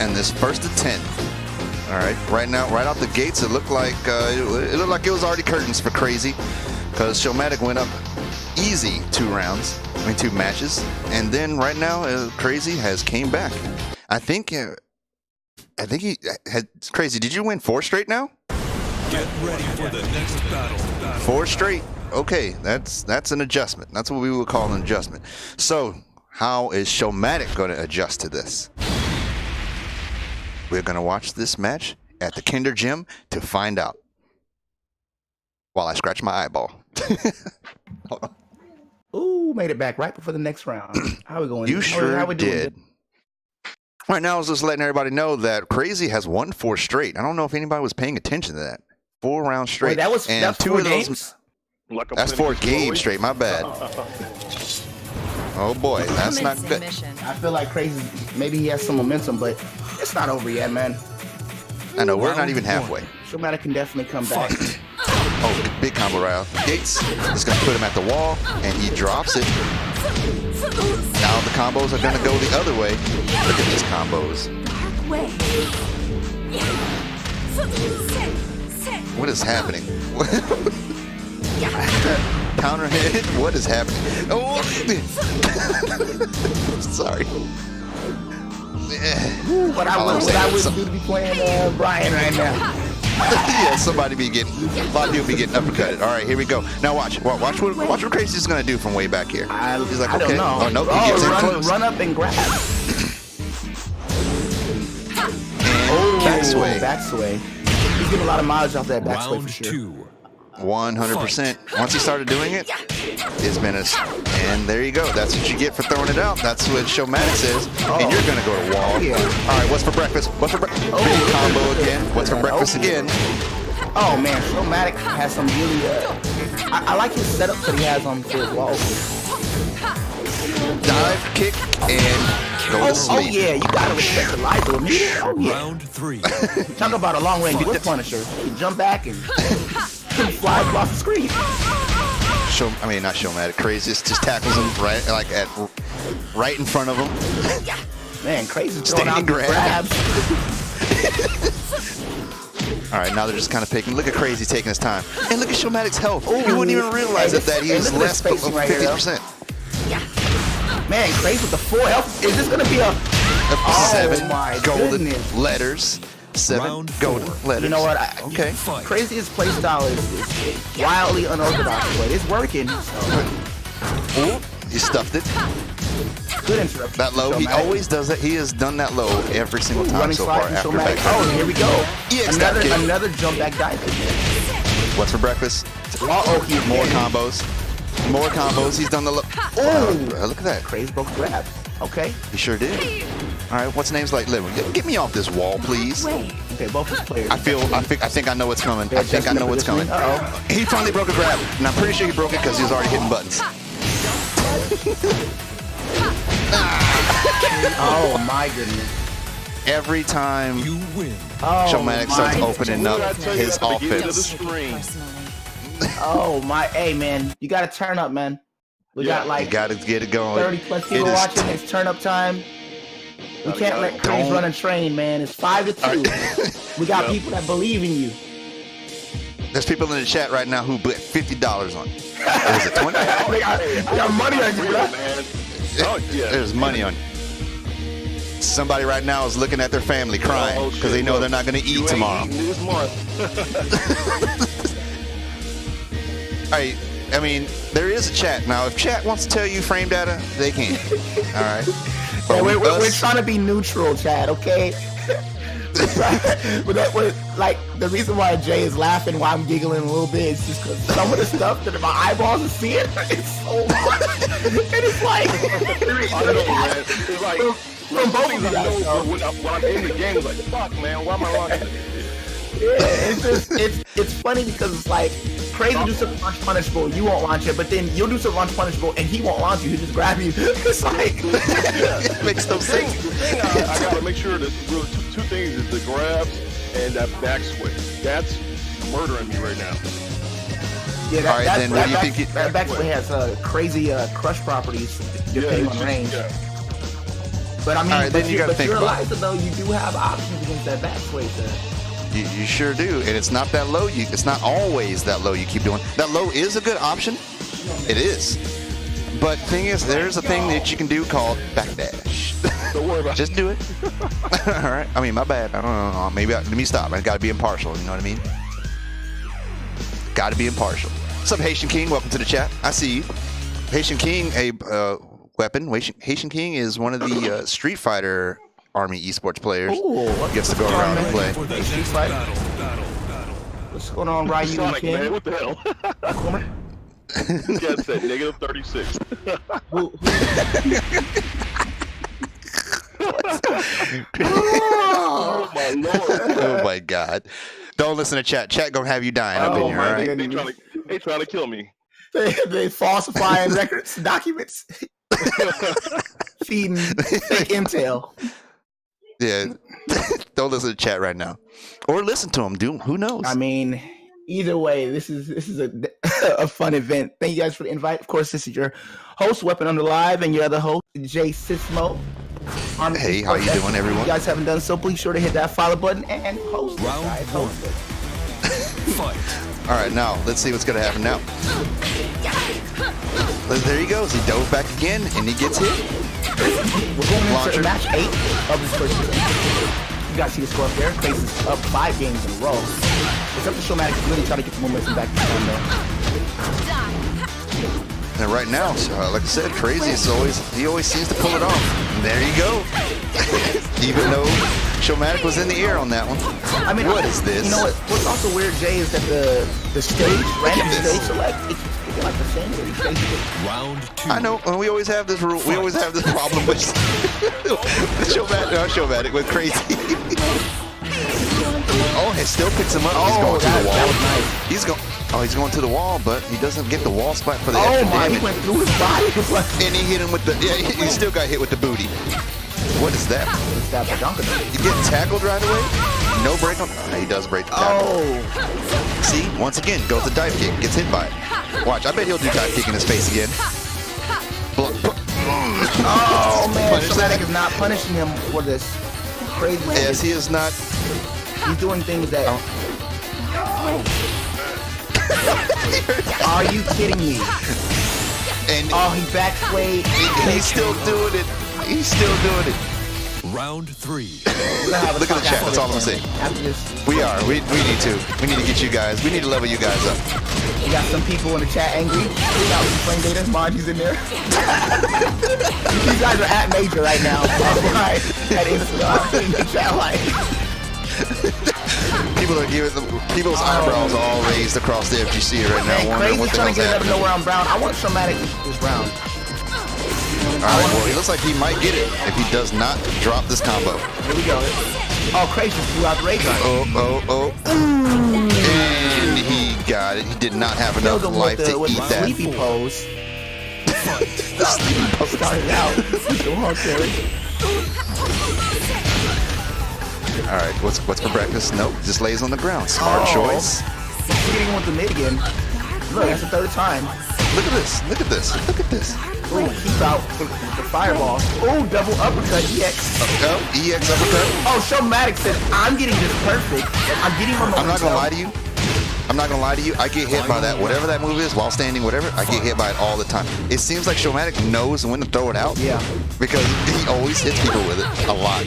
and this first to 10. All right. Right now, right out the gates, it looked like it was already curtains for Crazy, because Showmatic went up easy 2 matches, and then right now Crazy has came back. I think he had Crazy. Did you win 4 straight now? Get ready for the next battle. 4 straight. Okay, that's an adjustment. That's what we would call an adjustment. So, how is Showmatic going to adjust to this? We're going to watch this match at the Kinder Gym to find out. While I scratch my eyeball. Hold on. Ooh, made it back right before the next round. How we going? You sure how we doing? did. Right now, I was just letting everybody know that Crazy has won 4 straight. I don't know if anybody was paying attention to that. 4 rounds straight. Wait, that's 2 4 of those. games? Like That's 4 games straight. My bad. Oh boy, that's not good. I feel like Crazy. Maybe he has some momentum, but it's not over yet, man. I know we're not even halfway. Showmatic can definitely come back. Oh, big combo round. Gates is gonna put him at the wall, and he drops it. Now the combos are gonna go the other way. Look at these combos. What is happening? Counter hit. What is happening? Oh, sorry. What I would do to be playing Brian right now. Yeah, somebody be getting, a lot of people be getting uppercutted. All right, here we go. Now watch what Crazy's gonna do from way back here. He's like, I okay. don't know. Oh no, he gets in close. Run up and grab. Back sway. Back sway. He's getting a lot of mileage off that back sway for Round sure. 2. 100%. Once he started doing it, it's been and there you go. That's what you get for throwing it out. That's what Showmatic says. And you're gonna go to wall. Yeah. All right, what's for breakfast? What's for breakfast? Big combo again. What's for breakfast again? Oh man, Showmatic has some really. I like his setup that he has on for his walls. Dive, kick, and go to sleep. Oh yeah, you gotta respect the life of him. Oh yeah. Round 3. Talk about a long range whip punisher. You jump back and fly across the screen. Not Showmatic. Craziest just tackles him right in front of him. Man, Crazy throwing out grab. grabs. All right, now they're just kind of picking. Look at Crazy taking his time, and look at Showmatic's health. You wouldn't even realize that he is less than 50%. Man, Crazy with the 4 health. Is this gonna be a 7 my golden goodness. letters? 7 Round golden 4. letters. You know what? Okay. Crazy's playstyle is wildly unorthodox, but it's working. Ooh, he stuffed it. Good interruption. That low, he Showmatic. always does that. He has done that low every single time Running so far. slide from After Showmatic. back. Oh, here we go. EX dive kick. Another jump back dive. What's for breakfast? He's More combos. More combos. He's done the low. Oh, look at that. Crazy broke grab. Okay. He sure did. All right, what's name's like living? Get me off this wall, please. Okay, both his players. I think I know what's coming. I think I know what's coming. Uh-oh. He finally broke a grab, and I'm pretty sure he broke it because he was already hitting buttons. Oh my goodness. Every time You win. Oh, Showmatic starts my opening up his offense. Oh my, hey man, you gotta turn up, man. We got You like gotta get it going. 30 plus people It is watching. It's turn up time. We can't let Crazy run a train, man. It's 5-2. We got people that believe in you. There's people in the chat right now who bet $50 on. Or is it 20? I got money on you, bro. Oh, yeah. There's money on. Somebody right now is looking at their family crying because they know they're not going to eat tomorrow. This month. All right. I mean, there is a chat now. If chat wants to tell you frame data, they can. All right. Yeah, But we're trying to be neutral, Chad. Okay. Like the reason why Jay is laughing, why I'm giggling a little bit, is just because some of the stuff that my eyeballs are seeing is so hard. And it's like, I know, man. It's like from both of you I guys. know when I'm in the game, it's like, fuck, man, why am I watching this? Yeah, it's just it's funny because it's like Crazy do something launch punishable, you won't launch it, but then you'll do something launch punishable and he won't launch you, he'll just grab you. It's like it makes no sense. The thing I gotta make sure that two things is the grabs and that back swing. That's murdering me right now. Yeah, All right, then what do you think? That backsplit has crazy crush properties depending on range. Yeah. But I mean, All right, then you gotta think you're about- right, though. You do have options against that backsplit, sir. You sure do, and it's not that low. It's not always that low. You keep doing that. Low is a good option. It is, but thing is, there's a thing that you can do called backdash. Don't worry about it. Just do it. All right. I mean, my bad. I don't know. Maybe let me stop. I gotta be impartial. You know what I mean? Gotta be impartial. What's up, Haitian King? Welcome to the chat. I see you. Haitian King, a weapon. Haitian King is one of the Street Fighter Army Esports players. Ooh, Gets to go around and play. For the next Fight. battle. What's going on, Ryu and Sonic, man, King? what the hell? Cat said negative 36. Oh my lord. Oh my God! Don't listen to chat. Chat gonna have you dying up in Oh here. my All right? goodness. They trying to kill me. They falsifying records, documents, feeding fake intel. Yeah. Don't listen to chat right now, or listen to him. Who knows? I mean, either way, this is a a fun event. Thank you guys for the invite. Of course, this is your host, Weapon Under Live, and your other host, Jay Sismo. Army Hey, how you Esports. doing, everyone? If you guys haven't done so, please sure to hit that follow button and host it, Round guys. one. Host it. Fight. All right, now let's see what's gonna happen now. There he goes. He dove back again, and he gets hit. We're going Launcher. into match 8 of this first season. You guys see the score up there. Crazy is up 5 games in a row. It's up to Showmatic to really try to get the momentum back to time there. And right now, like I said, Crazyest he always seems to pull it off. And there you go. Even though Showmatic was in the air on that one. I mean, What is this? You know what's also weird, Jay, is that the stage, random this. stage select, it's like the same every stage. Round two. I know, and we always have this rule. We always have this problem with Showmatic with Crazy. Oh, he still picks him up. He's going to the that wall. was nice. He's going to the wall, but he doesn't get the wall spot for the Oh extra my, he damage. went through his body. It's like, And he hit him with the. Yeah, he still got hit with the booty. What is that? it's that badonka. You getting tackled right away? No break on. He does break the tackle. Oh, See, once again, goes to dive kick, gets hit by it. Watch, I bet he'll do dive kick in his face again. oh man, Punish Showmatic that. is not punishing him for this crazy. Yes, he is not. He's doing things that. Oh. Are you kidding me? And Oh, he backplayed. he's still doing it. He's still doing it. Round three. Look at the chat. That's all I'm saying. After this, We are. We need to. We need to get you guys. We need to level you guys up. we got some people in the chat angry. We got some playing data. Margie's in there. You guys are at major right now. Right. At Instagram. In the chat line. People are giving people's eyebrows are all raised across the FGC right now, Man, wondering what Crazy's the trying to hell's get it up happening. nowhere on Brown. I want Showmatic this round. All right, well, he looks like he might get it if he does not drop this combo. Here we go. Oh, Crazy flew out the rage gun. Oh. And he got it. He did not have enough Killed him life to with eat the that. sleepy pose. The sleepy pose started out. Okay. All right, what's for breakfast? Nope, just lays on the ground. Smart Oh. choice. He's getting with the mid again. Look, that's the third time. Look at this. Look at this. Look at this. Ooh, keep out the fireball. Ooh, double uppercut, EX. Oh, EX uppercut. Oh, Showmatic said, I'm getting this perfect. I'm getting my momentum. I'm not gonna lie to you. I get hit by that. Whatever that move is, while standing, whatever, I get hit by it all the time. It seems like Showmatic knows when to throw it out. Yeah. Because he always hits people with it a lot,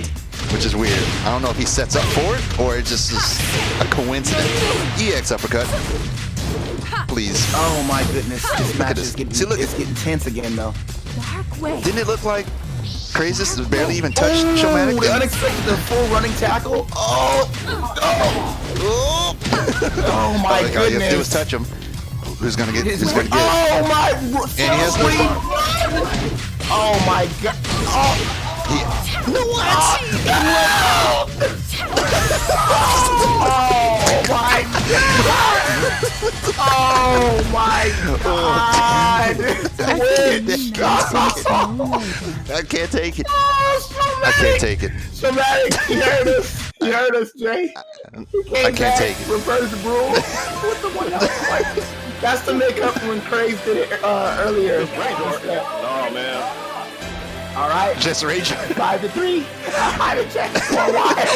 which is weird. I don't know if he sets up for it or it just is a coincidence. EX uppercut. Please. Oh my goodness. This match this. is getting, See, look it's getting tense again though. Didn't it look like Crazyest barely even touched Ooh, Showmatic? the unexpected, the full running tackle. Oh my All you have to do is goodness. touch him. Who's gonna get it? Oh my. And he has Oh my god. Oh. Oh my god! Oh my god! I can't take it. Oh, I can't take it. Showmatic, you heard us. You heard us, Jay. I can't take it. Reverse rule. What's the one else? Like, that's to make up for when Craze did it earlier. Oh man. All right. Just rage. 5-3. I haven't checked for a while.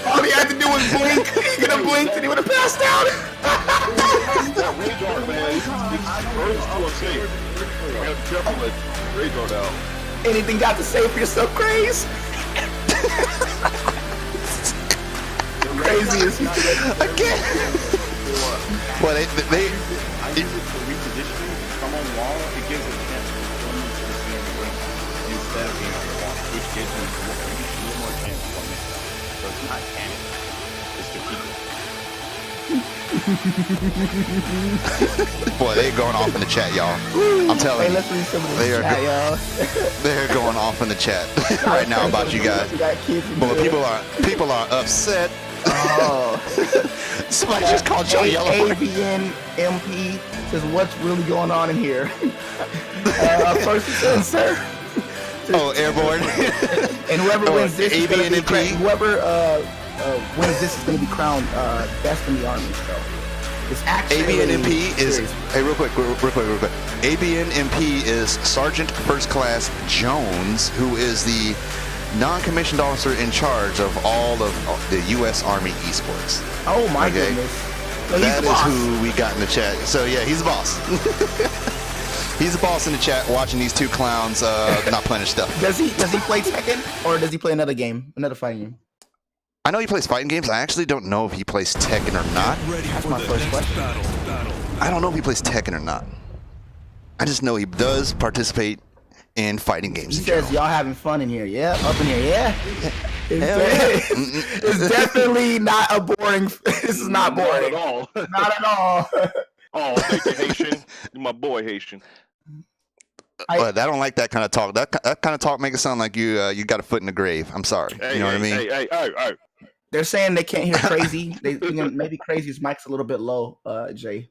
All he had to do was blink. He could have blinked and he would have passed out. That rage art, man. It's too unsafe. I gotta be careful with rage art out. Anything got to say for yourself, Craze? Craziest. I can't. Well, they I use it for repositioning. Come on wall, it gives it a chance to run into the center of the ring instead of being on the wall, which gives me a little more chance of one minute. So it's not panic. It's strategic. Boy, they're going off in the chat, y'all. I'm telling Hey, you, let's read some of they the are chat, y'all. they're going off in the chat right now about you guys. We got kids in But there. people are upset. Oh. Somebody just called y'all yellow. ABN MP says, what's really going on in here? First and sir. Oh, airborne. And whoever wins this is going to be ABNMP. whoever wins this is going to be crowned best in the army. So it's actually ABNMP is serious. hey, real quick. ABNMP is Sergeant First Class Jones, who is the non-commissioned officer in charge of all of the U.S. Army Esports. Oh my Okay. goodness. So That he's is the boss. who we got in the chat. So yeah, he's the boss. He's the boss in the chat, watching these two clowns not playing his stuff. Does he play Tekken or does he play another game, another fighting game? I know he plays fighting games. I actually don't know if he plays Tekken or not. Ready That's for my the first next question. battle. I don't know if he plays Tekken or not. I just know he does participate in fighting games. He in says general. y'all having fun in here. Yeah, up in here. Yeah. It's, Hell yeah. it's definitely not a boring. This is not Not boring. at all. Not at all. Oh, thank you, Haitian. You're my boy, Haitian. But I don't like that kind of talk. That kind of talk makes it sound like you got a foot in the grave. I'm sorry. Hey, You know what I mean? Hey. They're saying they can't hear Crazy. Maybe Crazy's mic's a little bit low, Jay.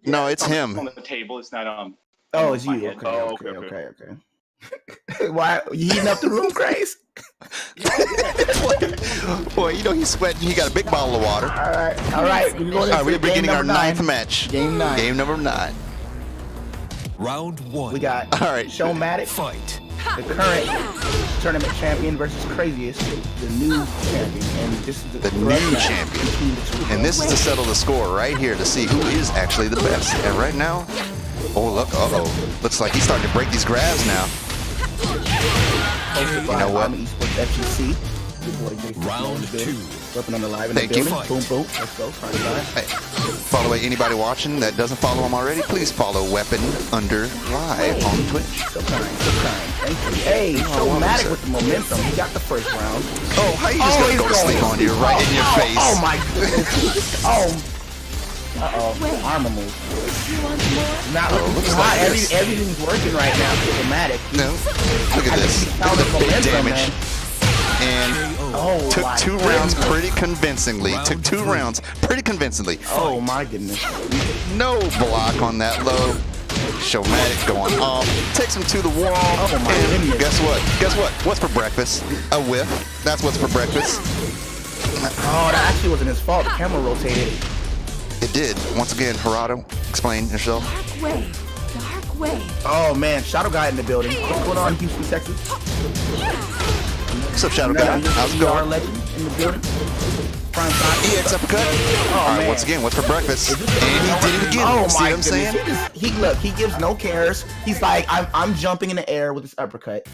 No, it's him. on the table. It's not on. Oh, it's my you. head. Okay, Oh, okay, okay. okay. Why you heating up the room, Craze? Boy, you know he's sweating. He got a big bottle of water. All right. We're going All right, into we're game beginning our number 9th 9. match. Game 9. Game number 9. Round one. We got All right. Showmatic, Fight. the current tournament champion, versus Craziest, the new champion, and this is The grudge new match champion. between the two of And them. this is to settle the score right here to see who is actually the best. And right now, oh look, looks like he's starting to break these grabs now. Hosted by You know what? Army Esports FGC. Your boy Jason Round in the building. two. Weapon on the live in Thank the you. building. Boom, boom. Let's go. Party line. Hey, by the way, anybody watching that doesn't follow him already, please follow Weapon Under Live on Twitch. So kind. Thank you. Hey, Showmatic with the momentum. He got the first round. Oh, how you just gonna go to sleep on you right in your face? Oh my goodness. Armor move. Not looks hot. like this. Everything's working right now. Showmatic. No, look at this. Found the momentum, Damage. man. And Oh, took my 2 rounds goodness. pretty convincingly. Took 2 rounds pretty convincingly. Oh my goodness. No block on that low. Showmatic going off. Takes him to the wall. Oh, my and goodness. guess what? What's for breakfast? A whiff. That's what's for breakfast. Oh, that actually wasn't his fault. The camera rotated. It did. Once again, Harado, explain yourself. Dark way. Dark way. Oh man, Shadow Guy in the building. What's going on, Houston, Texas? What's up, Shadow Guy? How's it ER going? legend in the building. Prime time. EX uppercut. All right, man. once again, what's for breakfast? And he did it again. Oh See my what I'm saying? goodness. He gives no cares. He's like, I'm jumping in the air with this uppercut.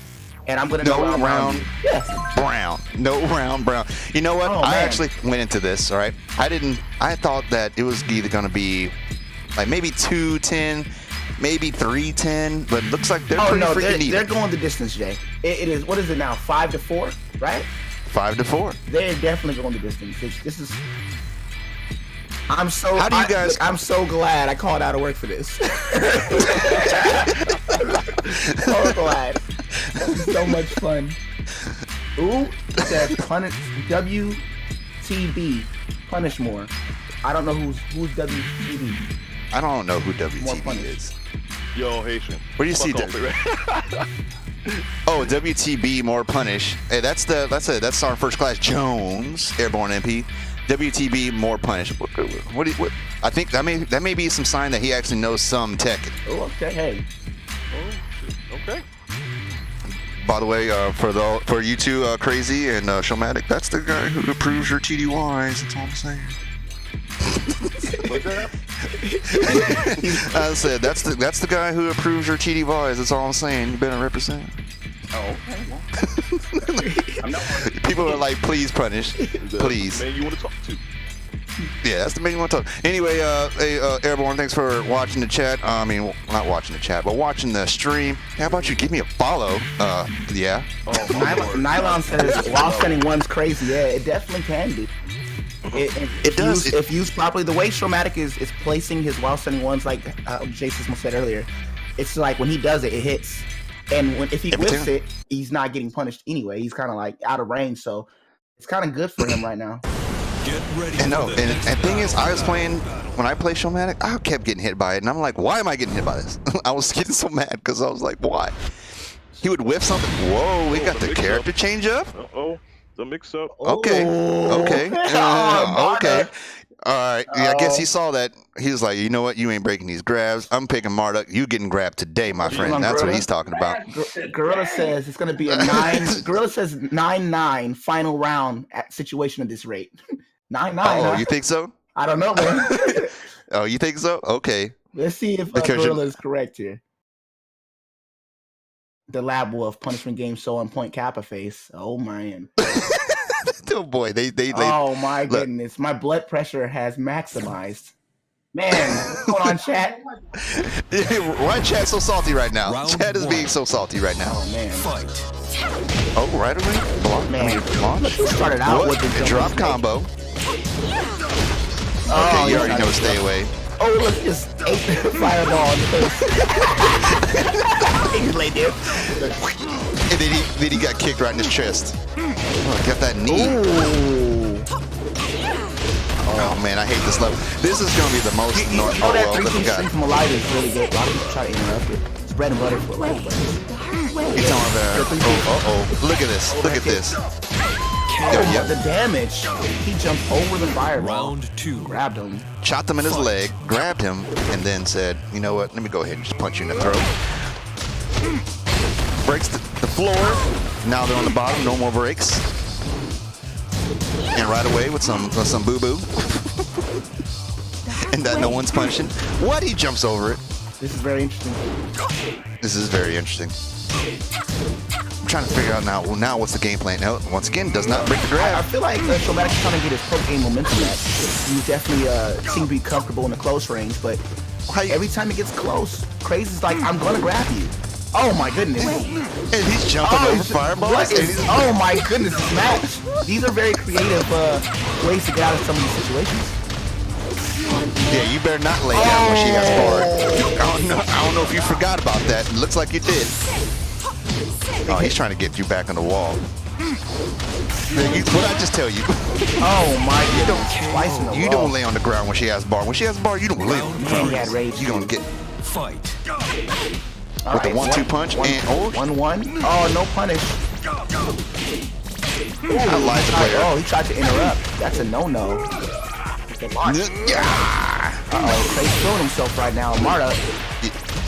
And I'm gonna No go round Yeah. brown. No round brown. You know what? Oh, I man. actually went into this, all right? I thought that it was either going to be like maybe 2-10, maybe 3-10, but it looks like they're Oh pretty no, freaking they're even. going the distance, Jay. It is, what is it now? 5-4, right? 5-4. They're definitely going the distance. This is. I'm so. How do you guys- I'm so glad I called out of work for this. So glad. This is so much fun. Ooh, it says punish WTB. Punish more. I don't know who's WTB. I don't know who More WTB funny. is. Yo, Haitian. Where do you see Fuck that? off, Oh, WTB more punish. Hey, that's our first class Jones Airborne MP. WTB more punish. What? I think that may be some sign that he actually knows some Tekken. Oh, okay. Hey. Okay. By the way, for you two, Crazy and Showmatic, that's the guy who approves your TDYs. That's all I'm saying. What's that? I said that's the guy who approves your TDYs. That's all I'm saying. You better represent. Oh, okay. Well, I'm not worried. People are like, please punish, please. Man, you want to talk to? Yeah, that's the main one. Anyway, hey, Airborne, thanks for watching the chat. I mean, not watching the chat, but watching the stream. How about you give me a follow? Yeah. Nylon says while sending one's crazy. Yeah, it definitely can be. It does. If used properly, the way Showmatic is placing his while sending ones, like Jason said earlier, it's like when he does it, it hits. And if he whiffs it, he's not getting punished anyway. He's kind of like out of range, so it's kind of good for him right now. Get ready. And thing is, I was playing when I play Showmatic, I kept getting hit by it, and I'm like, why am I getting hit by this? I was getting so mad because I was like, why? He would whiff something. Whoa, we got the character change up. The mix up. Okay. Okay. Okay. All right. Yeah, I guess he saw that. He was like, you know what? You ain't breaking these grabs. I'm picking Marduk. You getting grabbed today, my friend. That's what he's talking about. Gorilla says it's going to be a 9. Gorilla says 9-9 final round at situation at this rate. 9-9. Oh, you think so? I don't know, man. Oh, you think so? Okay. Let's see if Gorilla is correct here. The Lab Wolf punishment game so on point Kappa face. Oh man. Oh boy, they oh my goodness, my blood pressure has maximized. Man, what's going on, chat? Why chat's so salty right now? Round Chat is one. being so salty right now. Oh man. Fight. Oh, right away. Block. Man, launch. started out with the drop combo. Oh, Okay, you already know. Stay away. Oh, look, just ate fireball in the face. He just laid there. And then he got kicked right in his chest. Oh, got that knee. Ooh. Oh man, I hate this level. This is gonna be the most. That 3-piece string from Alive is really good. A lot of people try to interrupt it. It's bread and butter for Way. Alive. Dark way. It's on there. Oh. Look at this. Look at this. Oh, the damage. He jumped over the fireball. Round 2. Grabbed him. Chopped him in his leg, grabbed him, and then said, you know what, let me go ahead and just punch you in the throat. Breaks the floor. Now they're on the bottom, no more breaks. And right away with some boo-boo. And that no one's punishing. What? He jumps over it. This is very interesting. This is very interesting. I'm trying to figure out now what's the game plan. Now, once again, does not break the I grab. feel like Showmatic is trying to get his pro game momentum back. He definitely seems to be comfortable in the close range, but every time he gets close, Crazy's like, I'm going to grab you. Oh my goodness. And he's jumping over fireballs. Oh my goodness, this match. These are very creative ways to get out of some of these situations. Yeah, you better not lay down when she has bar. I don't know if you forgot about that. It looks like you did. Oh, he's trying to get you back on the wall. What I just tell you? Oh my goodness. You don't lay on the ground when she has bar. When she has bar, you don't lay on the ground. He had rage. You're gonna get Fight. All with the 1-2 punch and 1-1. Oh, no punish. I lied to player. Oh, he tried to interrupt. That's a no-no. Yeah. Crazy killing himself right now. Marta.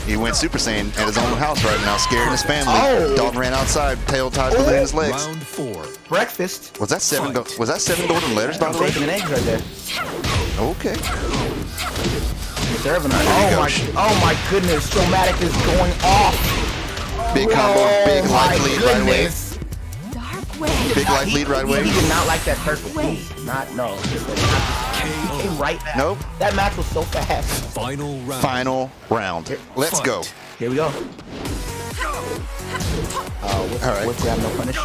He went Super Saiyan at his own house right now, scaring his family. Dog ran outside, tail tied between his legs. Round 4. Breakfast. Was that seven golden letters, by the way? Bacon and eggs right there. Okay. Serving her. Oh my goodness. Showmatic is going off. Big combo, big life lead right away. Dark way. Big life lead right away. He did not like that perfect. No. He came right back. Nope. That match was so fast. Final round. Final round. Let's go. Here we go. All right. With grab, no punish.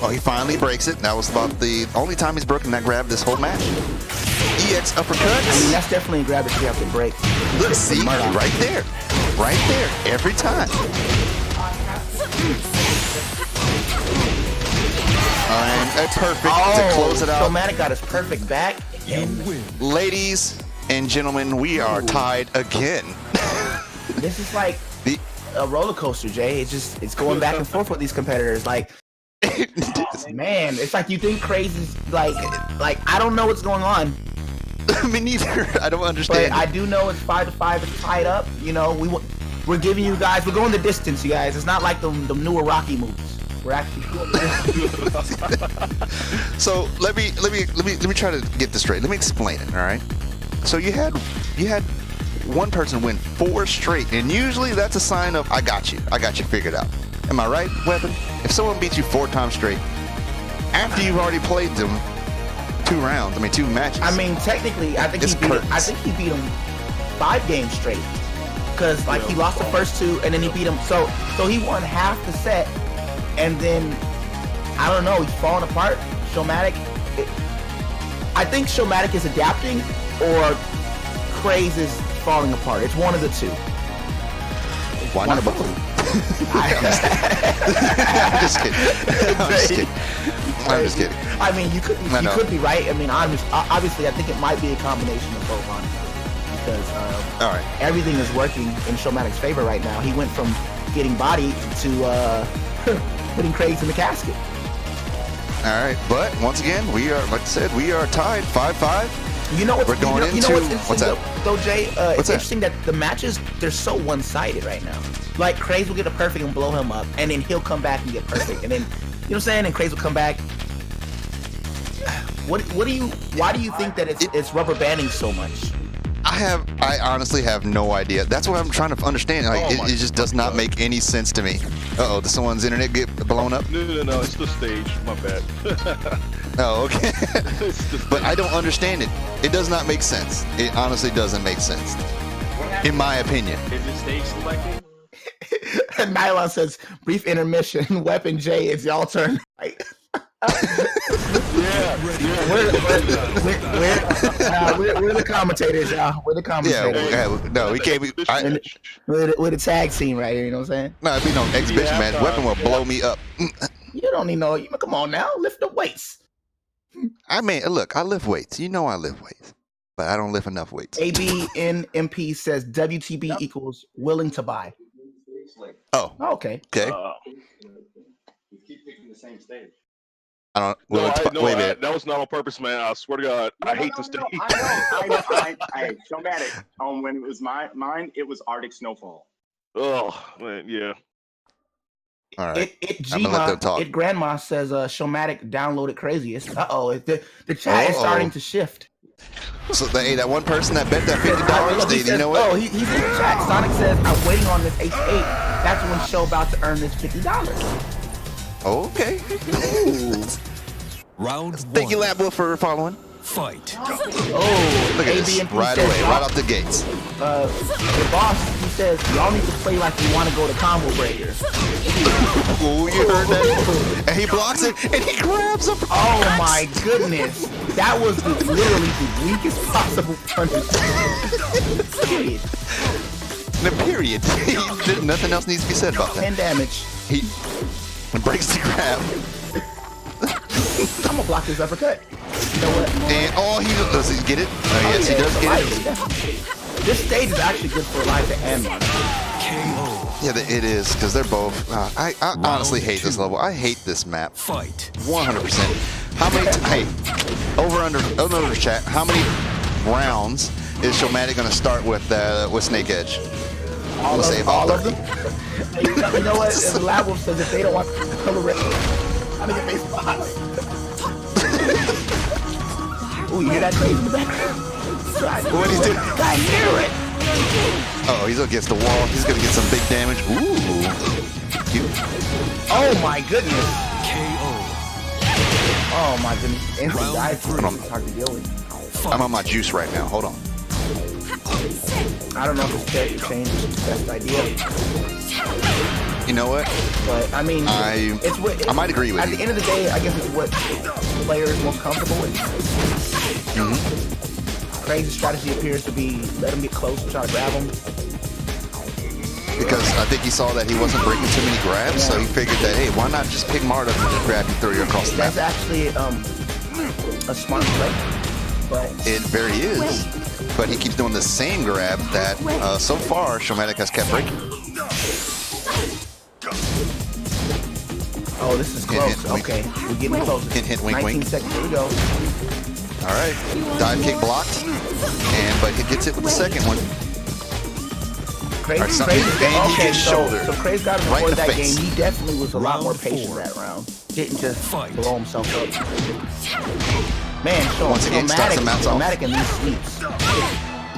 Oh, he finally breaks it. That was about the only time he's broken that grab this whole match. EX uppercuts. I mean, that's definitely a grab that you have to break. Look, see, right there. Right there, every time. And perfect to close it out. Showmatic got his perfect back. Ladies and gentlemen, we are tied again. This is like a roller coaster, Jay. It's going back and forth with these competitors. Like, man, it's like you think Crazy's like I don't know what's going on. Me neither. I don't understand. But I do know it's 5-5. It's tied up. You know, we're giving you guys. We're going the distance, you guys. It's not like the newer Rocky movies. We're actually going the distance. So let me try to get this straight. Let me explain it. All right. So you had one person win 4 straight, and usually that's a sign of I got you figured out. Am I right, Weapon? If someone beats you 4 times straight after you've already played them 2 matches. I mean, technically, I think he beat him 5 games straight. Because he lost the first 2 and then he beat him. So he won half the set, and then I don't know, he's falling apart. Showmatic. I think Showmatic is adapting, or Craze is falling apart. It's one of the 2. Why not both? I'm just kidding. I'm just kidding. I mean, you could be right. I mean, obviously, I think it might be a combination of both, honestly, because all right, everything is working in Showmatic's favor right now. He went from getting bodied to putting Craze in the casket. All right, but once again, we are, like I said, we are tied 5-5. You know what's interesting what's that? Though, Jay? It's interesting that the matches, they're so one-sided right now. Like, Craze will get a perfect and blow him up, and then he'll come back and get perfect, and then, you know what I'm saying? And Craze will come back. Why do you think that it's rubber banding so much? I honestly have no idea. That's what I'm trying to understand. Like, it just does not make any sense to me. Uh-oh, did someone's internet get blown up? No, it's the stage. My bad. Oh, okay. But I don't understand it. It does not make sense. It honestly doesn't make sense, in my opinion. Is it stage selecting? Nylon says, brief intermission. Weapon J, it's y'all turn. Right? We're the commentators, y'all. We're the commentators. Yeah, no, we can't be. We're the tag team right here. You know what I'm saying? No, it'd be no exhibition match. Weapon will blow me up. You don't need no. Come on now, lift the weights. I mean, look, I lift weights. You know I lift weights, but I don't lift enough weights. ABNMP says WTB equals willing to buy. Oh, okay. Okay. You keep picking the same stage. I don't. That was not on purpose, man. I swear to God, I hate this stage. I know. Showmatic. When it was mine, it was Arctic Snowfall. Oh man, yeah. All right. It Grandma says Showmatic downloaded Crazyest. The chat is starting to shift. So that one person that bet that $50, you know what? Oh, he's in the chat. Sonic says, I'm waiting on this H8. That's when Show about to earn this $50. Okay. Round 1. Thank you, Lab Wolf, for following. Fight. Oh, look at this. Right away, right off the gates. The boss, he says, y'all need to play like you want to go to combo breakers. Oh, you heard that? And he blocks it, and he grabs him. Oh my goodness. That was literally the weakest possible punishment. Period. Period. Nothing else needs to be said about that. 10 damage. He breaks the grab. I'm gonna block this uppercut. You know what? And does he get it? Oh, yes, he does get it. This stage is actually good for Elijah and Monica. KO. Yeah, it is, because they're both. I honestly hate this level. I hate this map. Fight. 100%. How many? Hey, over chat. How many rounds is Showmatic gonna start with Snake Edge? I'm gonna say about 30. You know what? The Lab Wolf says if they don't want to color red, I'm gonna get face spots. Ooh, you hear that crazy in the background? What he's doing? I hear it. Oh, he's against the wall. He's gonna get some big damage. Ooh. Cute. Oh my goodness. KO. Oh my goodness. Instant dive is hard to deal with. I'm on my juice right now. Hold on. I don't know if this character change is the best idea. You know what? But I mean, I might agree with you. At the end of the day, I guess it's what the player is most comfortable with. Crazy strategy appears to be let him get close and try to grab him. Because I think he saw that he wasn't breaking too many grabs, so he figured that, hey, why not just pick Marta and just grab you, throw you across the map? That's actually a smart play. But it very is. But he keeps doing the same grab that so far Showmatic has kept breaking. Oh, this is close. Okay, we're getting close. Hint, wink, 19 wink. seconds. Here we go. All right, dive kick blocked, but he gets it with the second one. Crazy, All right, something- Crazy. and he Okay, gets so shoulder. Crazy got him Right in before the that face. game. He definitely was a lot more Round patient 4. that round. Didn't just Fight. blow himself up. Man, show Once again, starts to mount off. Showmatic in these sweeps.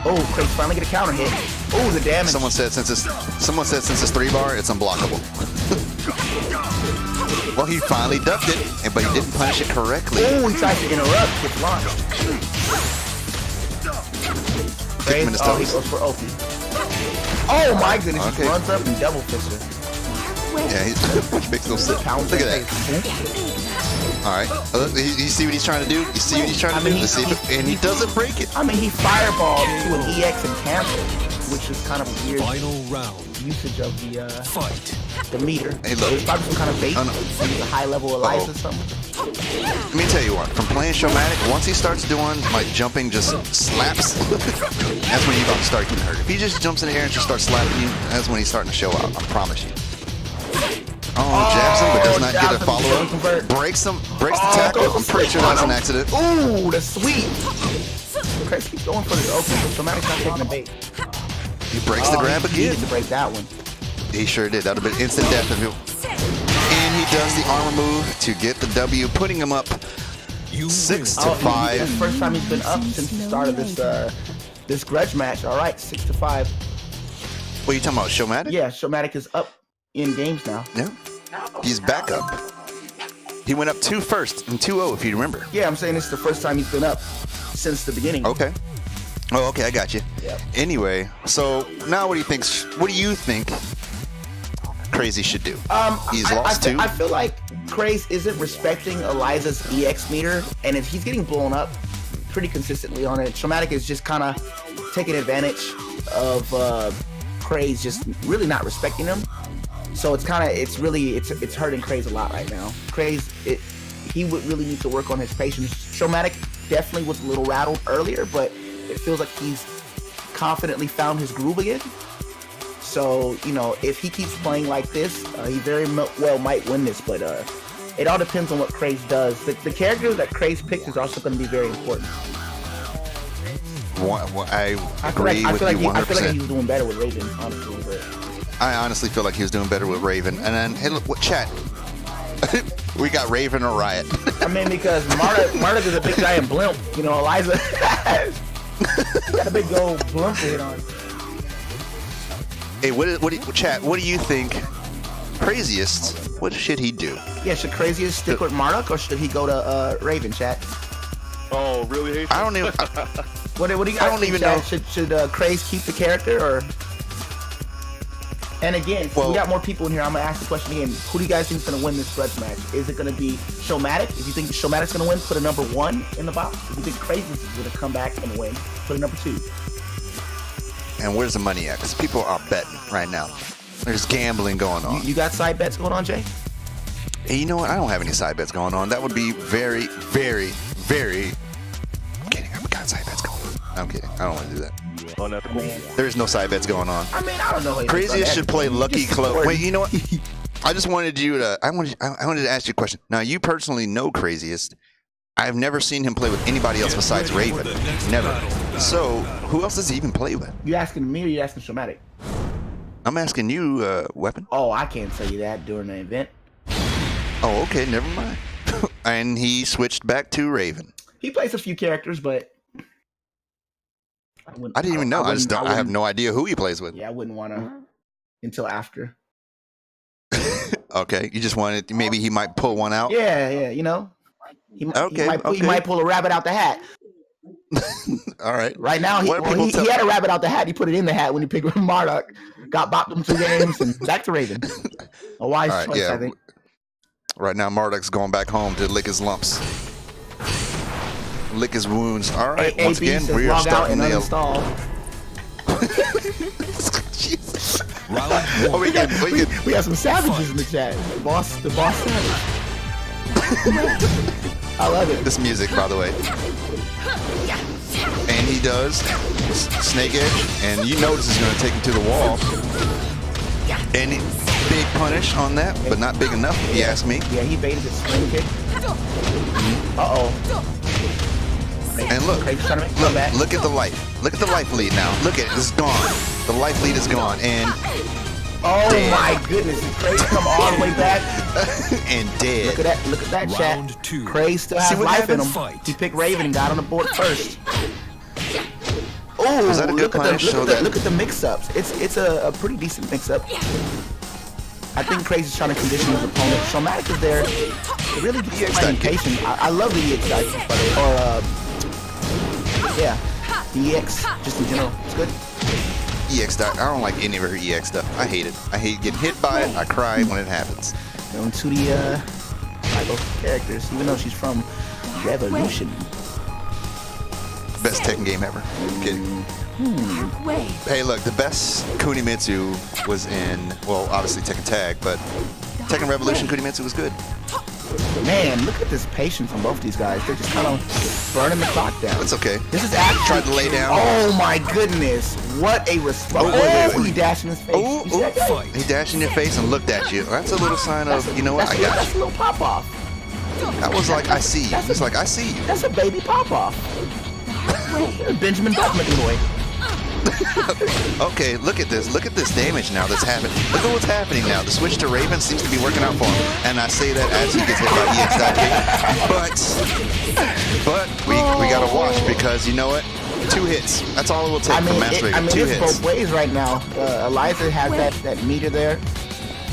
Oh, Crazy finally get a counter hit. Oh, the damage. Someone said since it's 3-bar, it's unblockable. Well, he finally ducked it, but he didn't punish it correctly. Oh, he tries to interrupt. Gets launched. Kick him in his Oh, he toes. goes for Oki. Oh my goodness, Okay. he runs up and double fists her. Yeah, he makes no sense. Pounds Look her at that. face. All right, you see what he's trying to do? You see what he's trying to I mean, do? Let's see if and he doesn't break it. I mean, he fireballed to an EX and cancel, which is kind of a weird Final round. usage of Fight. the meter. Hey, look. There's probably some kind of bait. Oh, no. Use a high level Eliza or something. Let me tell you what, from playing Showmatic, once he starts doing like jumping just slaps, that's when you're about to start getting hurt. If he just jumps in the air and just starts slapping you, that's when he's starting to show out, I promise you. Oh, jabs him, but does not get a jabs him, follow-up. convert. Breaks the tackle. I'm pretty sure that's an accident. Ooh, the sweep. Chris keeps going for the open, so Showmatic's not taking the bait. He breaks the grab He again. needed to break that one. He sure did. That would have been instant death if it. And he does the armor move to get the W, putting him up You 6 win. to That's 5. the first time he's been up since the start of this grudge match. All right, 6 to 5. What are you talking about, Showmatic? Yeah, Showmatic is up in games now. Yeah. He's back up. He went up 2 first and 2-0 if you remember. Yeah, I'm saying it's the first time he's been up since the beginning. Okay. Oh, okay, I got you. Yep. Anyway, so now what do you think Crazy should do? He's lost 2. I feel like Craze isn't respecting Eliza's EX meter, and he's getting blown up pretty consistently on it. Showmatic is just kind of taking advantage of Craze just really not respecting him. So it's hurting Craze a lot right now. Craze, he would really need to work on his patience. Showmatic definitely was a little rattled earlier, but it feels like he's confidently found his groove again. So, if he keeps playing like this, he very well might win this, but it all depends on what Craze does. The character that Craze picked is also going to be very important. I agree with you 100%. I feel like he was doing better with Raven, honestly. But I honestly feel like he was doing better with Raven. And then, hey, look, what chat? We got Raven or Riot. I mean, because Marduk is a big giant blimp. Eliza got a big old blimp to hit on. Hey, chat, what do you think? Craziest, what should he do? Yeah, should Craziest stick with Marduk or should he go to Raven, chat? Oh, really? Hate I don't even. What do you guys I don't think, even chat? know. Should Craze keep the character or? And again, since Well- we got more people in here, I'm gonna ask the question again. Who do you guys think is gonna win this grudge match? Is it gonna be Showmatic? If you think Showmatic's gonna win, put a number 1 in the box. If you think Craziest is gonna come back and win, put a number 2. And where's the money at? Because people are betting right now. There's gambling going on. You got side bets going on, Jay? Hey, you know what? I don't have any side bets going on. That would be very, very, very. I'm kidding. I've got side bets going on. I'm kidding. I don't want to do that. Unethical. There's no side bets going on. I mean, I don't know. Craziest should play Lucky Just Clo. support. Wait, you know what? I just wanted you to. I wanted to ask you a question. Now, you personally know Craziest. I've never seen him play with anybody else besides ready for Raven. the next Never. battle. So, who else does he even play with? You asking me or you asking Showmatic? I'm asking you, Weapon. Oh, I can't tell you that during the event. Oh, okay, never mind. And he switched back to Raven. He plays a few characters, but I didn't even know. I have wouldn't- no idea who he plays with. Yeah, I wouldn't want to until after. Okay, you just wanted maybe he might pull one out. Yeah, He might pull a rabbit out the hat. All right. Right now, he What do people had a rabbit out the hat. He put it in the hat when he picked Marduk. Got bopped him 2 games and back to Raven. A wise All right, choice, yeah. I think. Right now, Marduk's going back home to lick his lumps, lick his wounds. All right. Once AB again, says we are log out starting and the. uninstall. Jesus. Round Oh, one. we got. We got some savages in the chat. The boss savage. I love it. This music, by the way. And he does snake edge, and you know this is going to take him to the wall. And big punish on that, but not big enough, if you ask me. Yeah, he baited the spring kick. Uh-oh. And look, Crazy's trying to make a comeback. look at the life. Look at the life lead now. Look at it. It's gone. The life lead is gone. And Oh dead. my goodness, did Crazy come all the way back? and dead. Look at that chat. Round 2. Crazy still has See what life in happens? him. Fight. He picked Raven and got on the board first. Oh, Was that a good punish? Look at the mix-ups. It's a pretty decent mix-up. I think Crazy's trying to condition his opponent. Showmatic is there to really get EX playing that kick. patient. I love the EX dice, by the way. Or yeah, the EX just in general. It's good. EX stuff. I don't like any of her EX stuff. I hate it. I hate getting hit by it. I cry when it happens. Going to the type of characters, even though she's from Revolution. Best Tekken game ever. I'm kidding. Dark wave. Hey, look, the best Kunimitsu was in, well, obviously Tekken Tag, but Tekken Revolution Kunimitsu was good. Man, look at this patience on both these guys. They're just kind of burning the clock down. It's okay. This is actually Tried to lay down. Oh my goodness! What a response! wait. He dashed in his face. Oh, You see that guy? Fight. He dashed in your face and looked at you. That's a little sign of, you know what, I got That's a you. little pop off. That was like, I see you. It's like, I see you. That's a baby pop off. Benjamin Button boy. Okay, look at this. Look at this damage now that's happening. Look at what's happening now. The switch to Raven seems to be working out for him. And I say that as he gets hit by EX.K. But we gotta watch because you know what? 2 hits. That's all it will take from Master Raven. 2 it's hits. both ways right now. Eliza has that meter there,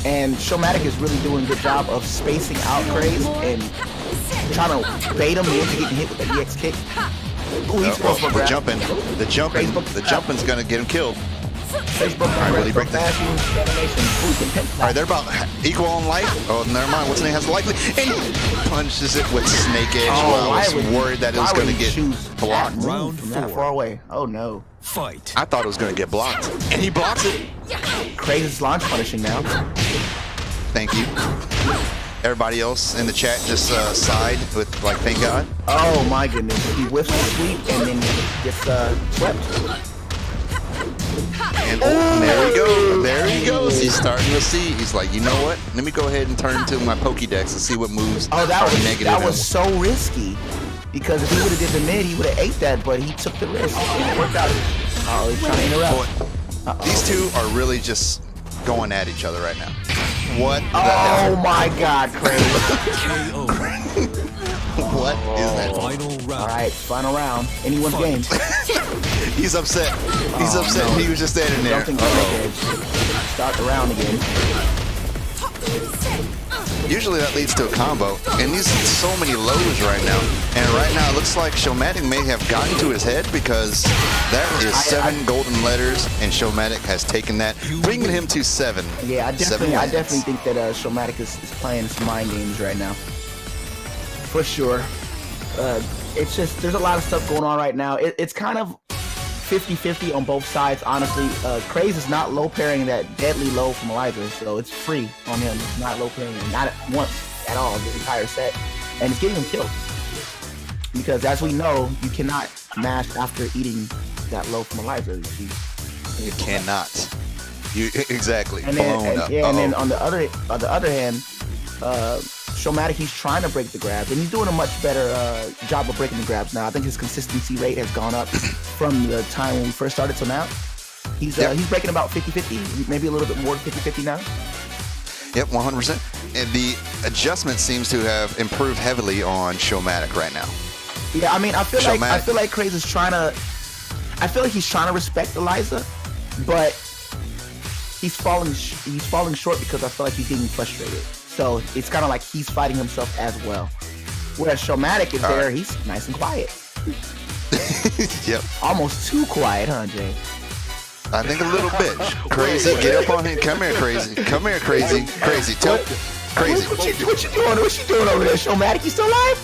and Showmatic is really doing a good job of spacing out Craze and trying to bait him into getting hit with the EX kick. Ooh, he's supposed to The grab. jumping. The jumping's gonna get him killed. Facebook Alright, will he break that? Alright, they're about equal on life. Oh, never mind. What's his name has likely. And he punches it with Snake Edge. Well, I was worried that it was going to get blocked. Round from that 4. far away. Oh no. Fight. I thought it was going to get blocked. And he blocks it. Crazy's launch punishing now. Thank you. Everybody else in the chat just sighed with, like, thank God. Oh my goodness. He whiffs the sweep and then gets swept. And there he goes. There he goes. He's starting to see. He's like, you know what? Let me go ahead and turn to my Pokédex and see what moves Oh, are negative. that was so risky. Because if he would have did the mid, he would have ate that, but he took the risk. It worked out. Oh, he's trying to interrupt. Boy, these two are really just going at each other right now. What the Oh my God, Crazy. KO. What is that? Final round. All right, final round. Anyone's game. He's upset. He's upset. no. He was just standing there. Something okay. Start the round again. Usually that leads to a combo, and these are so many lows right now. And right now it looks like Showmatic may have gotten to his head because that is 7 golden letters, and Showmatic has taken that, bringing him to 7. Yeah, I 7 definitely wins. think that Showmatic is playing some mind games right now. For sure. It's just, there's a lot of stuff going on right now. It's kind of 50-50 on both sides, honestly. Craze is not low pairing that deadly low from Eliza, so it's free on him. It's not low pairing, not once at all, the entire set. And it's getting him killed. Because as we know, you cannot mash after eating that low from Eliza. You cannot. You exactly. And then, Blown up. and then on the other hand, Showmatic, he's trying to break the grabs, and he's doing a much better job of breaking the grabs now. I think his consistency rate has gone up from the time when we first started till now. He's breaking about 50-50, maybe a little bit more than 50-50 now. Yep, 100%. And the adjustment seems to have improved heavily on Showmatic right now. Yeah, I mean, I feel Showmatic. like Craze is trying to. I feel like he's trying to respect Eliza, but he's falling short because I feel like he's getting frustrated. So it's kind of like he's fighting himself as well. Whereas Showmatic is there, he's nice and quiet. Yep. Almost too quiet, huh, Jay? I think a little bit. Crazy, get up on him. Come here, Crazy. Come here, Crazy. Crazy, tell Crazy. What you doing? What you doing over there, Showmatic? You still alive?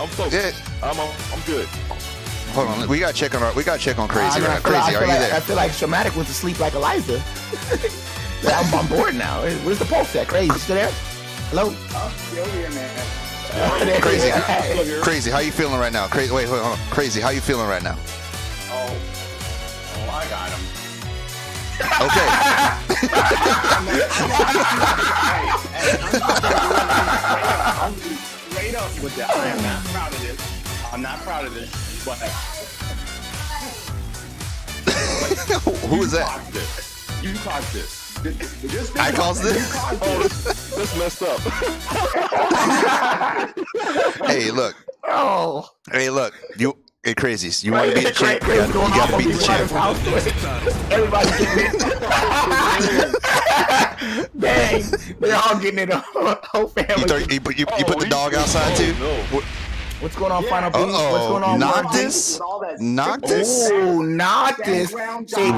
I'm focused. Yeah. I'm good. Hold on, we gotta check on Crazy right now. Crazy, are you I there? feel like Showmatic went to sleep like Eliza. I'm bored now. Where's the pulse at? Crazy, you still there? Hello? I'm still here, man. Crazy, Look, Crazy, how you feeling right now? Crazy, wait, hold on. Crazy, how you feeling right now? Oh, I got him. Okay. I'm straight up with that. I am not proud of this. I'm not proud of this, but Who is that? You caused this. I caused this? This messed up. Hey, look. Oh. Hey, look. Hey, Craziest. You want to be the champ? You Crazy's going gotta off beat on the these champ. Everybody's getting it. Dang. They're all getting it. Whole family. You put the dog outside too? No. What's going on, Final B? What's Uh-oh. going on, Noctis? Noctis? Oh, Noctis.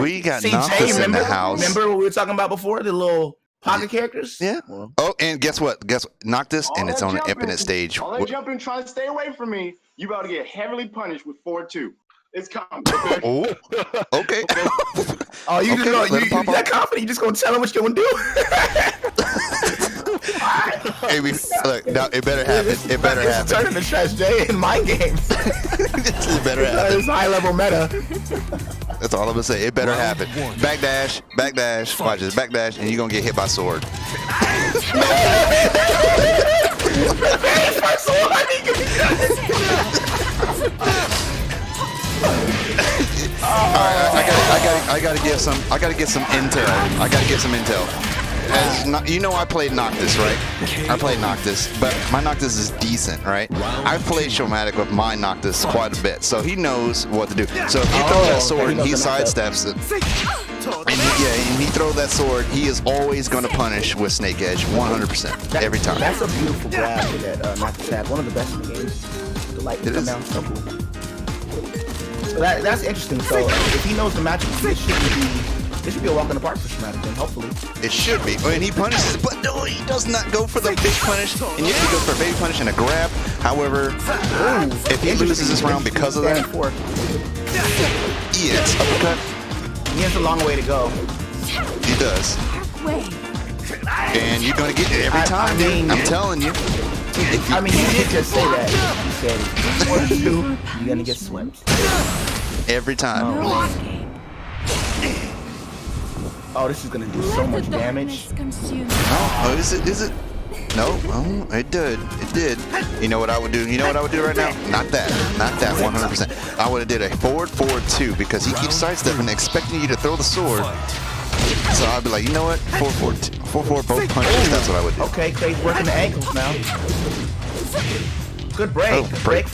We got Noctis in the house. Remember what we were talking about before? The little pocket characters? Yeah. Oh, and guess what? Noctis, and it's on an infinite stage. All that jumping, trying to stay away from me. You about to get heavily punished with 4-2. It's coming. Oh, okay. Oh, you Okay, just let gonna, it you pop that confident? You just gonna tell him what you're gonna do? Hey, look, now it better happen. It better It's happen. turning to Trash J in my games. It better happen. It's high level meta. That's all I'm gonna say. It better Round happen. one. Backdash. Watch this. Backdash, and you're gonna get hit by sword. I gotta get some intel. You know, I played Noctis, right? I played Noctis, but my Noctis is decent, right? I've played Showmatic with my Noctis quite a bit, so he knows what to do. So if he throws that sword and he sidesteps it, and he throws that sword, he is always going to punish with Snake Edge, 100%, every time. That's a beautiful grab for that Noctis have. One of the best in the game. The light It come is. down so cool. So that's interesting. So if he knows the matchup, this should be a walk in the park for Showmatic, and hopefully. It should be. And he punishes, but no, he does not go for the big punish. And usually he goes for a big punish and a grab. However, if he loses this round because of that, it's uppercut. He has a long way to go. He does. Way. And you're going to get it every time, dude. I'm telling you. I mean, you did just say that. You said 4-2, you're gonna get swept. Every time. Oh, this is gonna do so much damage. Oh, is it? No. Oh, it did. You know what I would do? Right now? Not that. 100%. I would have did a forward 4-2 because he keeps sidestepping, expecting you to throw the sword. So I'd be like, you know what? 4-4, 4-4, both punches. That's what I would do. Okay, Clay's working the ankles now. Good break. Oh, break.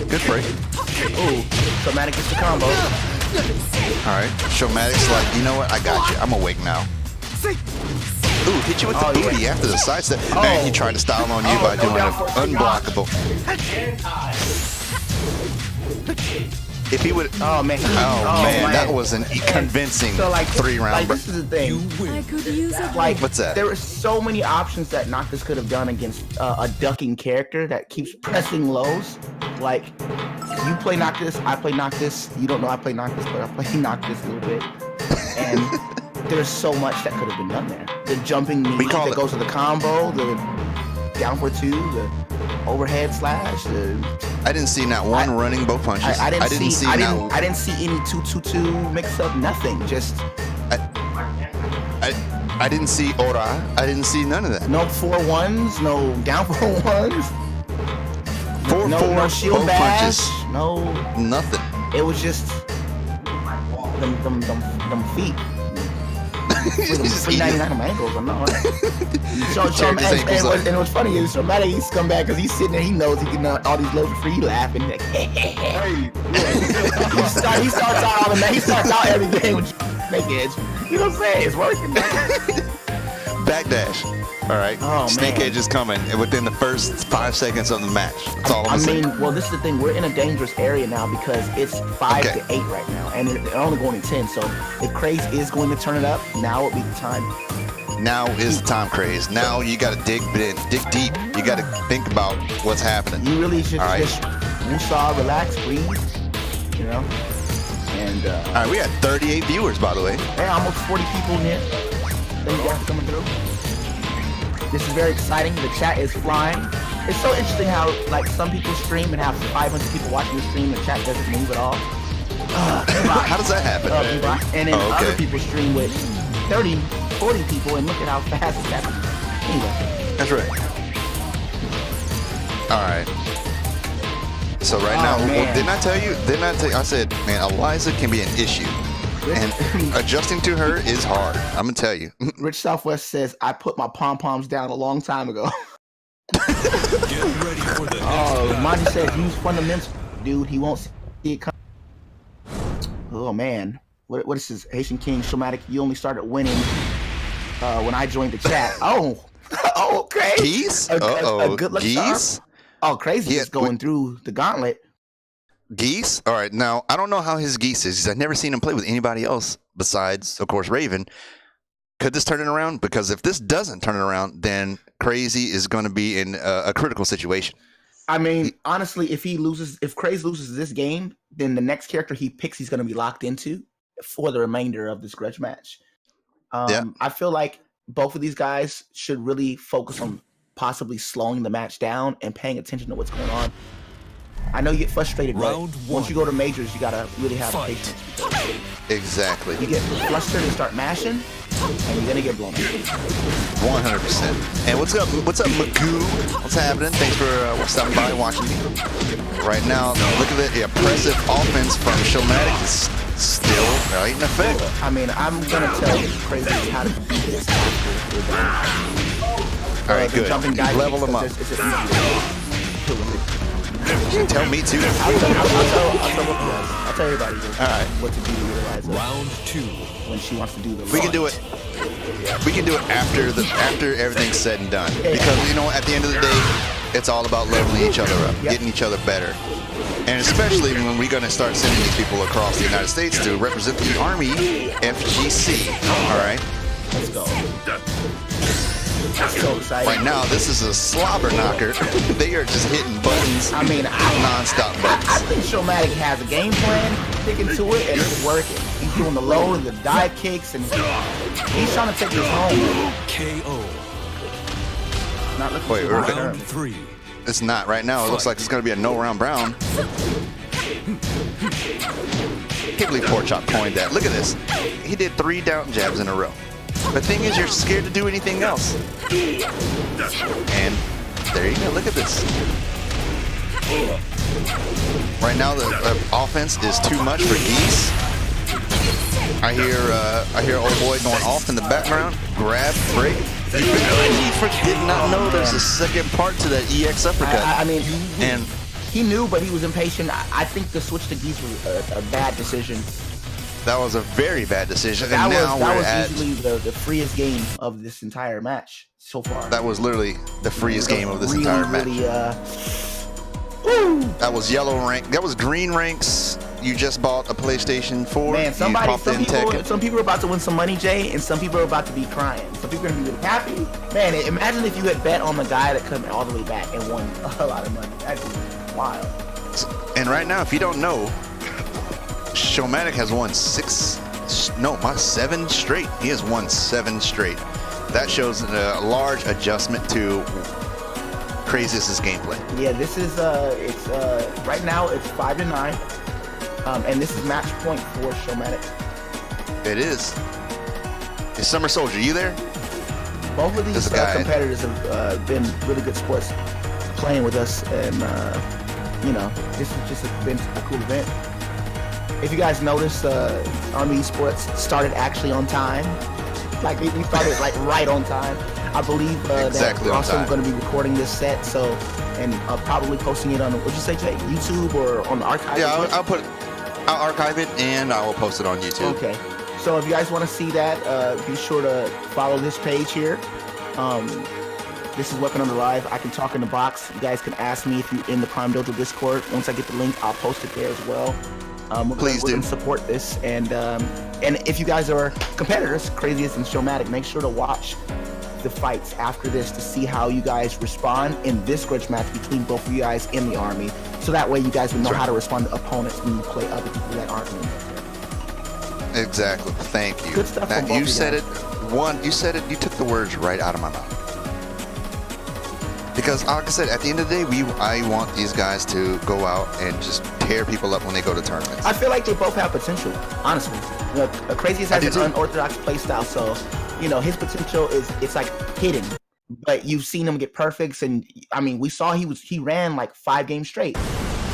Good break. Ooh, Showmatic gets the combo. All right. Showmatic's like, you know what? I got you. I'm awake now. Ooh, hit you with the booty after the sidestep. And he tried to style on you by doing an unblockable. If he would, Oh man, that was an convincing so, like, 3-round. Like, this is the thing. I could use it. Like, What's that? There are so many options that Noctis could have done against a ducking character that keeps pressing lows. Like, you play Noctis, I play Noctis. You don't know I play Noctis, but I play Noctis a little bit. And there's so much that could have been done there. The jumping knee that goes to the combo, the down for 2, the overhead slash. I didn't see not one running bow punches. I didn't see any 2-2-2 mix up. Nothing. Just I didn't see Ora. I didn't see none of that. no 4-1s, no down 4-1s. 4-4 no shield bow bash, punches. no. Nothing. It was just them feet. $3.99 on my ankles. I'm not. And what's funny is Showmatic, he's come back because he's sitting there. He knows he can all these loads for free. He laughing. Like, he starts out every game with Snake Edge. You know what I'm saying? It's working. Backdash. All right. Oh, Snake man. Edge is coming within the first 5 seconds of the match. That's all I'm saying. Well, this is the thing. We're in a dangerous area now because it's 5-8 right now, and they're only going to 10. So if Craze is going to turn it up, now would be the time. Now is the time, Craze. Now you got to dig deep. You got to think about what's happening. You really should All right. just woosah, relax, breathe. You know. And All right, we had 38 viewers, by the way. and almost 40 people in here. Thank you guys for coming through. This is very exciting. The chat is flying. It's so interesting how like some people stream and have 500 people watching the stream. The chat doesn't move at all. How does that happen? And then other people stream with 30, 40 people, and look at how fast it's happening. Anyway. That's right. All right. So right now, man. didn't I tell you? I said, man, Eliza can be an issue. And adjusting to her is hard. I'm going to tell you. Rich Southwest says, I put my pom-poms down a long time ago. Get ready for the next Monty says, use fundamentals, dude. He won't see it come. Oh, man. What is this? Haitian King, Showmatic, you only started winning when I joined the chat. Oh, okay. Geese? A good luck Geese? Oh, Crazy is going through the gauntlet. Geese? All right. Now, I don't know how his Geese is. I've never seen him play with anybody else besides, of course, Raven. Could this turn it around? Because if this doesn't turn it around, then Crazy is going to be in a critical situation. I mean, honestly, if Crazy loses this game, then the next character he picks, he's going to be locked into for the remainder of this Grudge match. I feel like both of these guys should really focus on possibly slowing the match down and paying attention to what's going on. I know you get frustrated, but once you go to majors, you gotta really have patience. Exactly. You get flustered and start mashing, and you're gonna get blown up. 100%. And what's up, Magoo? What's happening? Thanks for stopping by and watching me. Right now, look at the impressive offense from Showmatic is still right in effect. I mean, I'm gonna tell you Crazy how to do this after we're done. All right, good. Level them up. Tell me too. I'll tell everybody what to do to utilize it. Round 2. When she wants to do the We can do it. We can do it after everything's said and done. Because you know, at the end of the day, it's all about leveling each other up, getting each other better. And especially when we're going to start sending these people across the United States to represent the Army FGC. All right. Let's go. That's so exciting. Right now, this is a slobber knocker. They are just hitting buttons. I mean, non-stop buttons. I think Showmatic has a game plan, sticking to it, and it's working. He's doing the low and the dive kicks, and he's trying to take this home. KO. Not looking Wait, round 3. It's not right now. It looks like it's going to be a no-round round. Can't believe Pork Chop coined that. Look at this. He did 3 down jabs in a row. The thing is, you're scared to do anything else. And there you go. Look at this. Right now, the offense is too much for Geese. I hear old boy going off in the background. Grab, break. He did not know there's a second part to that EX uppercut. I mean, he knew, but he was impatient. I think the switch to Geese was a bad decision. That was a very bad decision. That and was easily the freest game of this entire match so far. That was literally the freest game of this entire match. That was yellow rank. That was green ranks. You just bought a PlayStation 4. Man, some Tekken. people are about to win some money, Jay, and some people are about to be crying. Some people are going to be really happy. Man, imagine if you had bet on the guy that come all the way back and won a lot of money. That'd be wild. And right now, if you don't know, Showmatic has won 7 straight. He has won 7 straight. That shows a large adjustment to Crazyest's gameplay. Yeah, this is it's right now it's 5-9, and this is match point for Showmatic. It is. Is Summer Soldier, you there? Both of these competitors have been really good sports playing with us, and you know, this has just been a cool event. If you guys notice, Army Esports started actually on time. Like we started like right on time. I believe that we're also going to be recording this set, and probably posting it on what'd you say, Jay? YouTube or on the archive? Yeah, I'll archive it and I will post it on YouTube. Okay. So if you guys want to see that, be sure to follow this page here. This is Weapon on the Live. I can talk in the box. You guys can ask me if you're in the Prime Dojo Discord. Once I get the link, I'll post it there as well. We're going to support this, and if you guys are competitors, Crazyest and Showmatic, make sure to watch the fights after this to see how you guys respond in this Grudge match between both of you guys in the Army, so that way you guys will know how to respond to opponents when you play other people that aren't in there. Exactly. Thank you. Good stuff. You said it. You said it. You took the words right out of my mouth. Because, like I said, at the end of the day, I want these guys to go out and just tear people up when they go to tournaments. I feel like they both have potential, honestly. Crazyest has an unorthodox playstyle, so you know, his potential it's like hidden. But you've seen him get perfects, and I mean, we saw he ran like 5 games straight.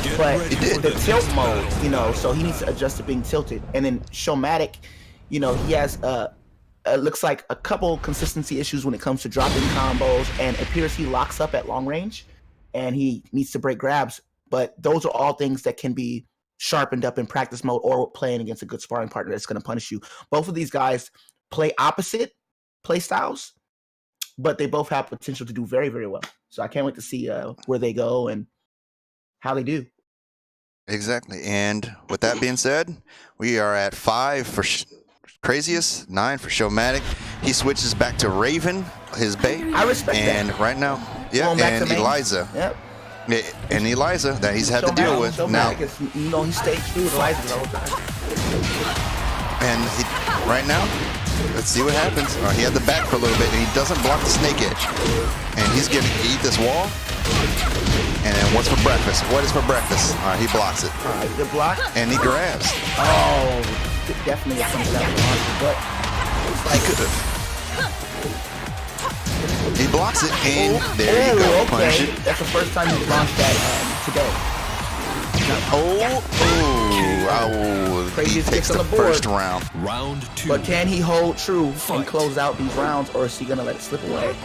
Get But ready for the the tilt next mode, battle. you know, so he needs to adjust to being tilted. And then Showmatic, you know, he has looks like a couple consistency issues when it comes to dropping combos, and it appears he locks up at long range, and he needs to break grabs. But those are all things that can be sharpened up in practice mode or playing against a good sparring partner that's going to punish you. Both of these guys play opposite play styles, but they both have potential to do very, very well. So I can't wait to see where they go and how they do. Exactly. And with that being said, we are at 5 for Crazyest, 9 for Showmatic. He switches back to Raven, his bait. I respect and that. right now, yeah, Going back and to main. Eliza. Yep. Yeah, and Eliza that he's had to deal with now. Showmatic is, you know, he stayed true to Eliza the whole time. And right now, let's see what happens. He had the back for a little bit, and he doesn't block the snake edge. And he's going to eat this wall. And then what's for breakfast? What is for breakfast? All right, he blocks it. All right, good block. And he grabs. Oh, definitely a punch that but it's like, He could have. He blocks it, and there you go. okay. Punish it. That's the first time you launched that today. Oh, he Craziest takes gets on the the board. first round. Round 2. But can he hold true and Fight. close out these rounds, or is he gonna let it slip away?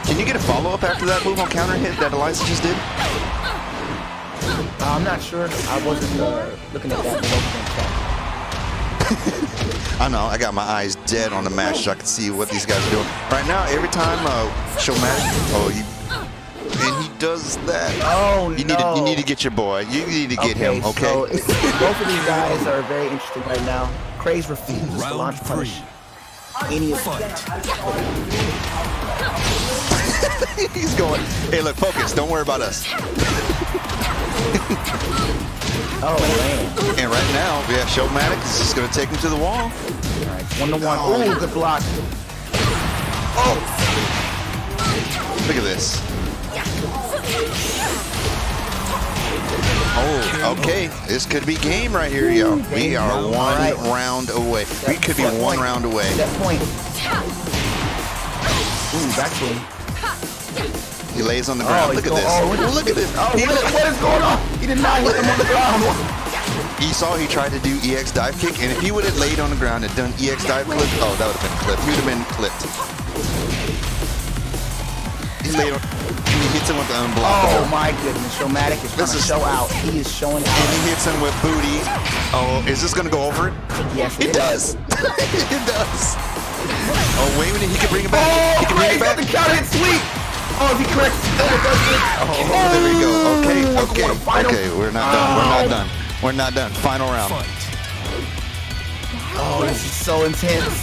Can you get a follow-up after that move on counter hit that Eliza just did? I'm not sure. I wasn't looking at that. I know, I got my eyes dead on the match so I can see what these guys are doing. Right now, every time Showmatic, and he does that. Oh, you no. You need to get your boy. You need to get him, okay? So both of these guys are very interesting right now. Craze refuses to Round launch 3. punish any of Fight. He's going, hey, look, focus. Don't worry about us. Oh, man. And right now, we have Showmatic. Is just going to take him to the wall. All right, 1-1. Oh, good block. Oh! Look at this. Oh, okay. This could be game right here, yo. We are one round away. We could be one round away. That point. Ooh, back to him. He lays on the ground. Look at this. Look at this. Oh, what is going on? He did not hit him on the ground. You saw he tried to do EX dive kick, and if he would have laid on the ground and done EX dive clip, oh, that would have been clipped. He would have been clipped. He laid on, and he hits him with the unblockable. Oh my goodness, Showmatic is trying to show out. He is showing out. And he hits him with booty. Oh, is this gonna go over it? Yes, It does. It does. Oh, wait a minute, he can bring it back. He can bring it back. The counter hit sweet. Oh, if he corrects, there There we go. Okay, Final. okay. We're not done. We're not done. We're not done. Final round. Fight. Oh, this is so intense.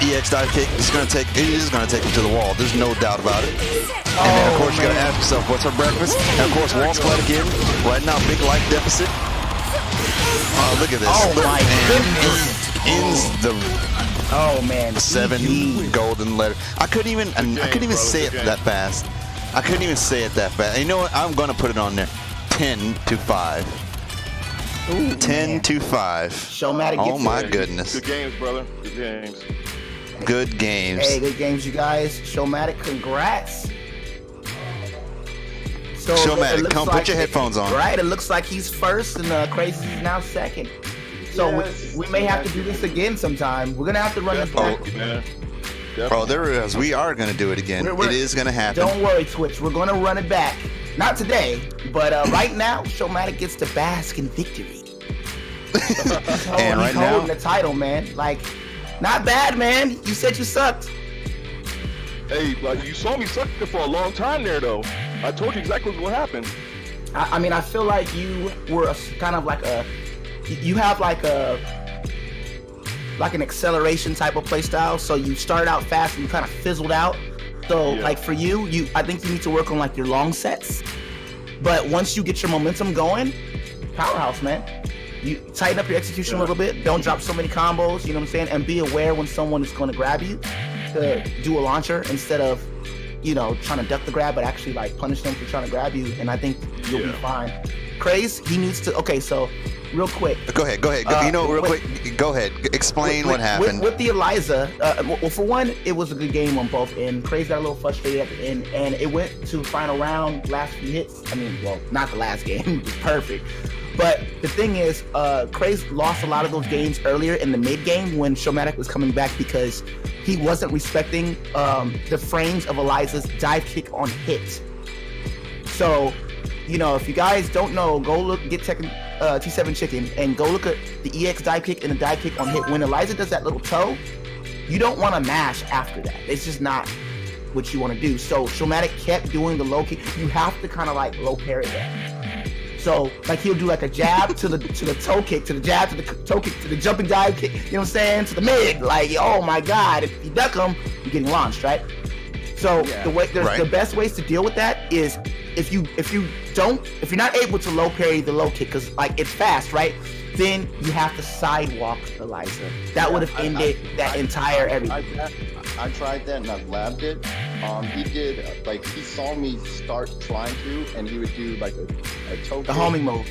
EX dive kick. It is gonna take him to the wall. There's no doubt about it. And then of course you gotta ask yourself, what's for breakfast? And of course, wall splat again. Right now, big life deficit. Oh, look at this. Oh my goodness. Ends the Oh man, 7 GG. golden letter. I couldn't even say it that fast. I couldn't even say it that fast. And you know what? I'm gonna put it on there. 10-5. Ooh, 10-5. Showmatic Oh gets my it. goodness. Good games, brother. Good games. Good games. Hey, good games, you guys. Showmatic, congrats. So Showmatic, it looks come put your headphones on. Right, it looks like he's first and Crazy is now second. So we may have to do this again sometime. We're gonna have to run this back. Definitely, man. Oh, there it is. We are going to do it again. We're- It is going to happen. Don't worry, Twitch. We're gonna run it back. Not today, but right now, Showmatic gets to bask in victory. And right he's now, holding the title, man. Like, not bad, man. You said you sucked. Hey, like you saw me sucking for a long time there, though. I told you exactly what happened. I mean, I feel like you were kind of like you have like an acceleration type of play style. So you started out fast and you kind of fizzled out. So Yeah. like for you, I think you need to work on like your long sets. But once you get your momentum going, powerhouse, man. You tighten up your execution a little bit. Don't drop so many combos. You know what I'm saying? And be aware when someone is going to grab you to do a launcher instead of, you know, trying to duck the grab, but actually like punish them for trying to grab you. And I think you'll be fine. Craze, he needs to. Okay, so real quick. Go ahead. Real quick. Go ahead. Explain what happened. With the Eliza, well, for one, it was a good game on both ends. Crazy got a little frustrated at the end, and it went to final round, last few hits. I mean, well, not the last game. It was perfect. But the thing is, Crazy lost a lot of those games earlier in the mid game when Showmatic was coming back because he wasn't respecting the frames of Eliza's dive kick on hit. So, you know, if you guys don't know, go get Tekken T7 Chicken and go look at the EX dive kick and the dive kick on hit. When Eliza does that little toe, you don't want to mash after that. It's just not what you want to do. So Showmatic kept doing the low kick. You have to kind of like low parry that. So like he'll do like a jab to the toe kick, to the jab to the toe kick, to the jumping dive kick. You know what I'm saying? To the mid. Like, oh my God, if you duck him, you're getting launched, right? So the best ways to deal with that is if you're not able to low parry the low kick because like it's fast, right? Then you have to sidewalk Eliza. That would have ended that entire everything. I tried that and I labbed it. He did he saw me start trying to, and he would do like a toe kick, homing move,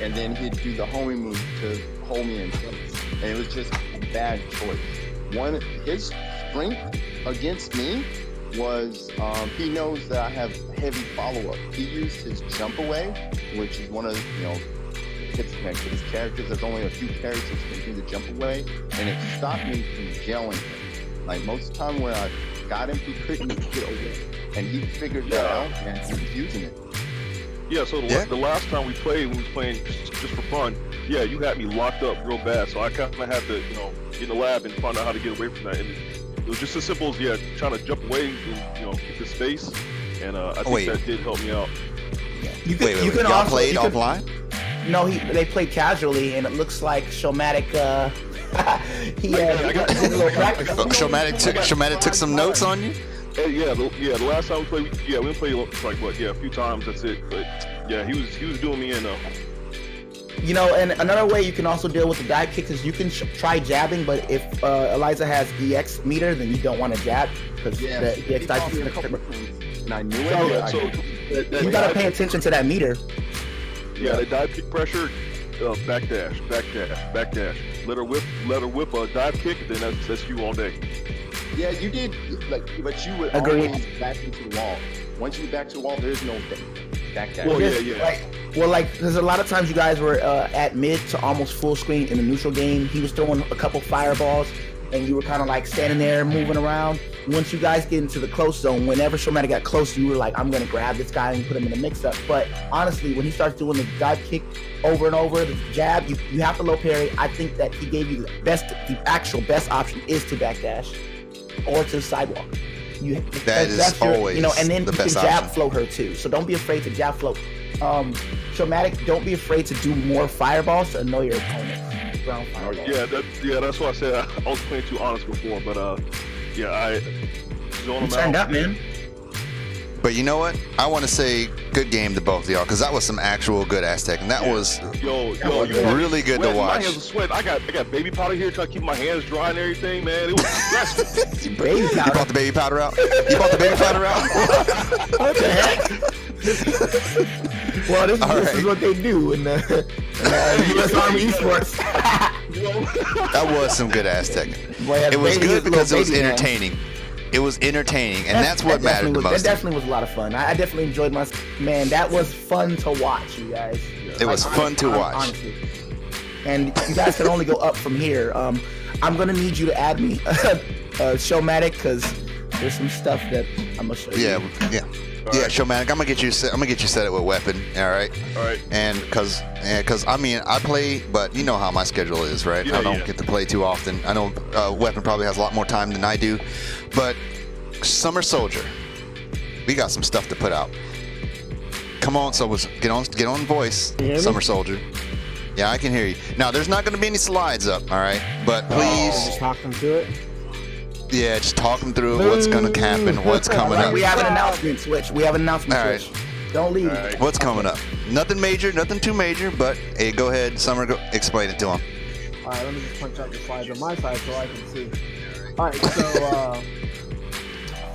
and then he'd do the homing move to hold me in place, and it was just a bad choice. His strength against me was he knows that I have heavy follow-up. He used his jump away, which is one of his characters. There's only a few characters that can do the jump away, and it stopped me from gelling him. Like most of the time when I got him, he couldn't get away, and he figured that out, and he was using it. Yeah, so the last time we played, when we was playing just for fun, yeah, you had me locked up real bad, so I kind of had to, get in the lab and find out how to get away from that. And it was just as simple as, trying to jump away and, keep the space, and I think that did help me out. You can y'all also played offline? No, they played casually, and it looks like Showmatic, he got a little practice. Showmatic took some notes on you? The last time we played, we played a few times, that's it. But yeah, he was doing me in though. And another way you can also deal with the dive kicks is you can try jabbing, but if Eliza has EX meter, then you don't want to jab because the EX dive kick is going to. And I knew it. You got to pay attention to that meter. Yeah, the dive kick pressure, backdash. Let her whip a dive kick, then that's you all day. Yeah, you did, but you would always back into the wall. Once you back to the wall, there's no backdash. Well, there's a lot of times you guys were at mid to almost full screen in the neutral game. He was throwing a couple fireballs, and you were kind of like standing there moving around. Once you guys get into the close zone, whenever Showmatic got close, you were like, I'm going to grab this guy and put him in a mix-up. But honestly, when he starts doing the dive kick over and over, the jab, you have to low parry. I think that he gave you the actual best option is to backdash or to sidewalk. That's always and then you can jab float her too. So don't be afraid to jab float. Showmatic, don't be afraid to do more fireballs to annoy your opponent. Ground fireballs. Yeah, that's why I said I was playing too honest before, but I zone them turned out. Up, man. But you know what? I want to say good game to both of y'all because that was some actual good Aztec, and that was really good to watch. My hands are sweating. I got baby powder here trying to keep my hands dry and everything, man. It was stressful. Baby powder. You brought the baby powder out? What the heck? Well, this is what they do in the US Army Esports. That was some good Aztec. It was good because it was entertaining. It was entertaining, and that's what mattered the most. That definitely was a lot of fun. I definitely enjoyed man. That was fun to watch, you guys. It was fun to watch. Honestly. And you guys can only go up from here. I'm gonna need you to add me, Showmatic, because there's some stuff that I'm gonna show you. Yeah, Showmatic. I'm gonna get you set up with weapon. All right. And because I play, but you know how my schedule is, right? I don't get to play too often. I know weapon probably has a lot more time than I do, but Summer Soldier, we got some stuff to put out. Come on, so get on voice, Summer Soldier. Yeah, I can hear you. Now, there's not going to be any slides up, all right? But please, just talk them through it. Yeah, just talk them through what's going to happen, what's coming up. We have an announcement switch. All right. Don't leave. Right. What's coming up? Nothing major, nothing too major, but hey, go ahead, Summer, explain it to him. All right, let me just punch out the slides on my side so I can see. All right, so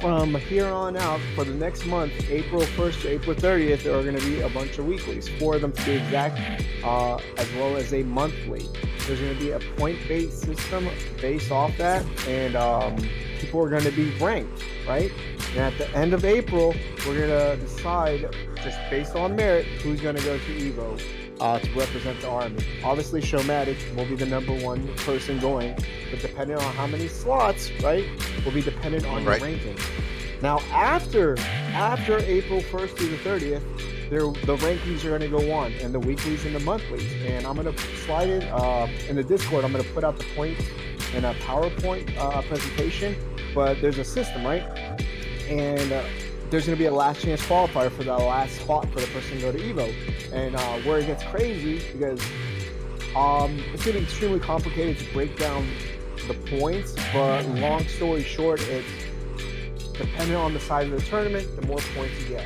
from here on out, for the next month, April 1st to April 30th, there are going to be a bunch of weeklies, 4 of them to be exact, as well as a monthly. There's going to be a point-based system based off that, and people are going to be ranked, right? And at the end of April, we're going to decide, just based on merit, who's going to go to EVO to represent the Army. Obviously, Showmatic will be the #1 person going, but depending on how many slots, right, will be dependent on your ranking. Now, after April 1st through the 30th, the rankings are going to go on, and the weeklies and the monthlies. And I'm going to slide it in the Discord. I'm going to put out the points in a PowerPoint presentation, but there's a system, right? And there's going to be a last chance qualifier for the last spot for the person to go to EVO. And where it gets crazy, because it's going to be extremely complicated to break down the points, but long story short, it's depending on the size of the tournament, the more points you get.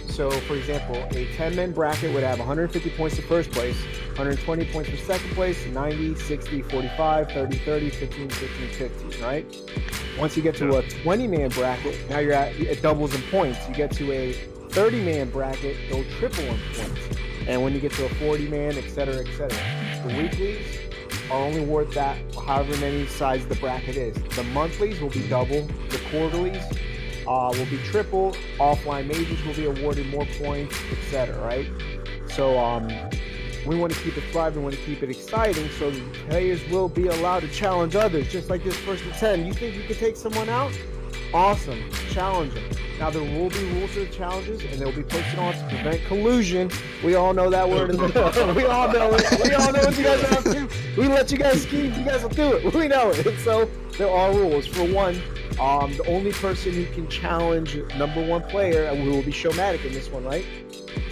So, for example, a 10-man bracket would have 150 points to first place, 120 points for second place, 90, 60, 45, 30, 30, 15, 15, 15, right? Once you get to a 20-man bracket, now it doubles in points. You get to a 30-man bracket, it'll triple in points. And when you get to a 40-man, et cetera, et cetera. The weeklies are only worth that however many size the bracket is. The monthlies will be double. The quarterlies will be triple. Offline majors will be awarded more points, etc. Right? So we want to keep it thriving. We want to keep it exciting, so the players will be allowed to challenge others, just like this 1st to 10. You think you can take someone out? Awesome, challenge them. Now there will be rules to the challenges, and they'll be posted on to prevent collusion. We all know that word. We all know it. We all know what you guys have to. We let you guys scheme. You guys will do it. We know it. So there are rules. For one, the only person who can challenge #1 player, and we will be Showmatic in this one, right,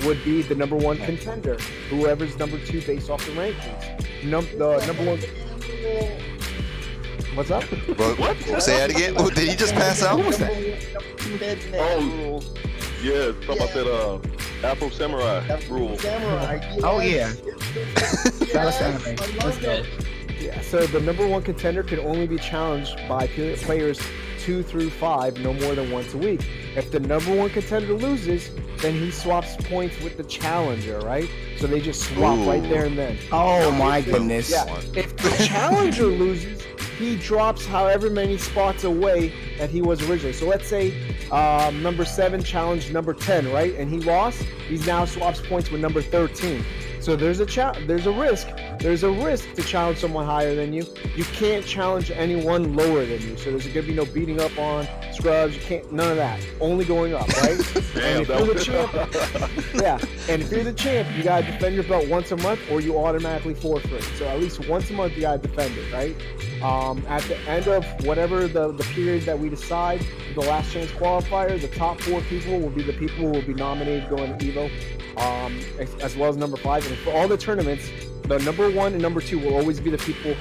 would be the #1 contender. Whoever's #2 based off the rankings. The #1. What's up? What? Say that again. Oh, did he just pass out? Oh, yeah, talking about that Afro Samurai rule. Oh yeah. Let's go. Yeah, so the #1 contender can only be challenged by players 2 through 5, no more than once a week. If the #1 contender loses, then he swaps points with the challenger, right? So they just swap right there and then. Oh my goodness. Yeah. If the challenger loses, he drops however many spots away that he was originally. So let's say #7 challenged #10, right? And he lost. He now swaps points with #13. So there's a risk. There's a risk to challenge someone higher than you. You can't challenge anyone lower than you. So there's gonna be no beating up on scrubs. You can't, none of that. Only going up, right? And if you're the champ, and if you're the champ, you gotta defend your belt once a month, or you automatically forfeit. So at least once a month you gotta defend it, right? At the end of whatever the period that we decide, the last chance qualifier, the top 4 people will be the people who will be nominated going to EVO, as well as #5. And for all the tournaments, the #1 and #2 will always be the people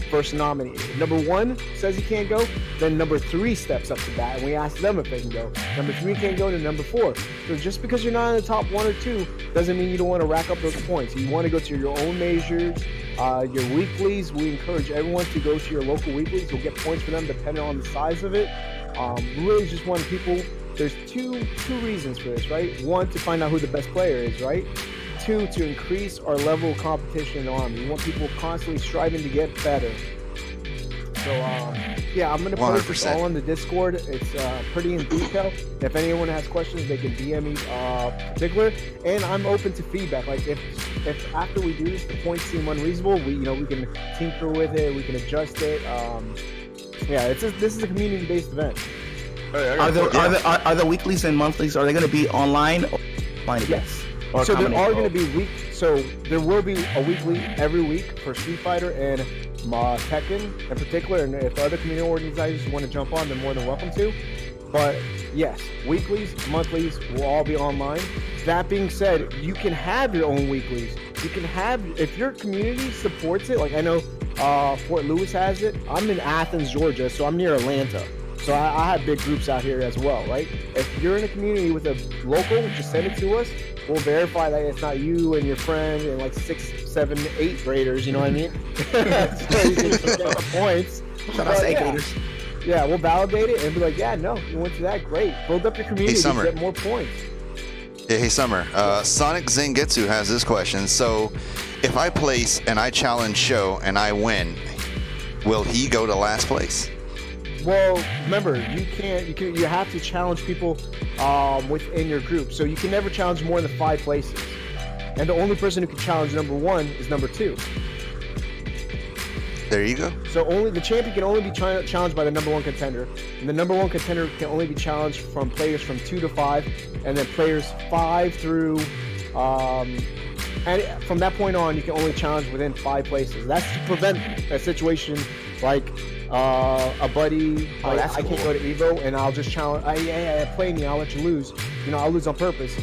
first nominated. #1 says he can't go, then #3 steps up to bat, and we ask them if they can go. #3 can't go to #4. So just because you're not in the top 1 or 2 doesn't mean you don't want to rack up those points. You want to go to your own majors, your weeklies. We encourage everyone to go to your local weeklies. You'll get points for them depending on the size of it. We really just want people. There's two reasons for this, right? One, to find out who the best player is, right? 2, to increase our level of competition in the Army. We want people constantly striving to get better. So, yeah, I'm going to post this all on the Discord. It's pretty in detail. If anyone has questions, they can DM me particular. And I'm open to feedback. Like, if after we do this, the points seem unreasonable, we can tinker with it. We can adjust it. Yeah, this is a community-based event. Are the weeklies and monthlies, are they going to be online or offline? Yes. So there are going to be so there will be a weekly every week for Street Fighter and Tekken in particular, and if other community organizations want to jump on, they're more than welcome to. But yes, weeklies, monthlies will all be online. That being said, you can have your own weeklies. You can have, if your community supports it, like I know Fort Lewis has it. I'm in Athens, Georgia, so I'm near Atlanta. So I have big groups out here as well, right? If you're in a community with a local, just send it to us. We'll verify that it's not you and your friend and like 6, 7, 8 graders, you know what I mean? So you can get the points. Shout out to 8 graders. Yeah, we'll validate it and be like, yeah, no, you went to that, great. Build up your community, Summer. get more points. Yeah, hey, Summer. Sonic Zengetsu has this question. So, if I place and I challenge Show and I win, will he go to last place? Well, remember, you have to challenge people within your group. So you can never challenge more than 5 places. And the only person who can challenge number 1 is number 2. There you go. So only the champion can only be challenged by the number 1 contender, and the number 1 contender can only be challenged from players from 2 to 5, and then players 5 through, and from that point on, you can only challenge within 5 places. That's to prevent a situation like a buddy. That's I can't cool. go to Evo, and I'll just challenge. I play me. I'll let you lose. I'll lose on purpose.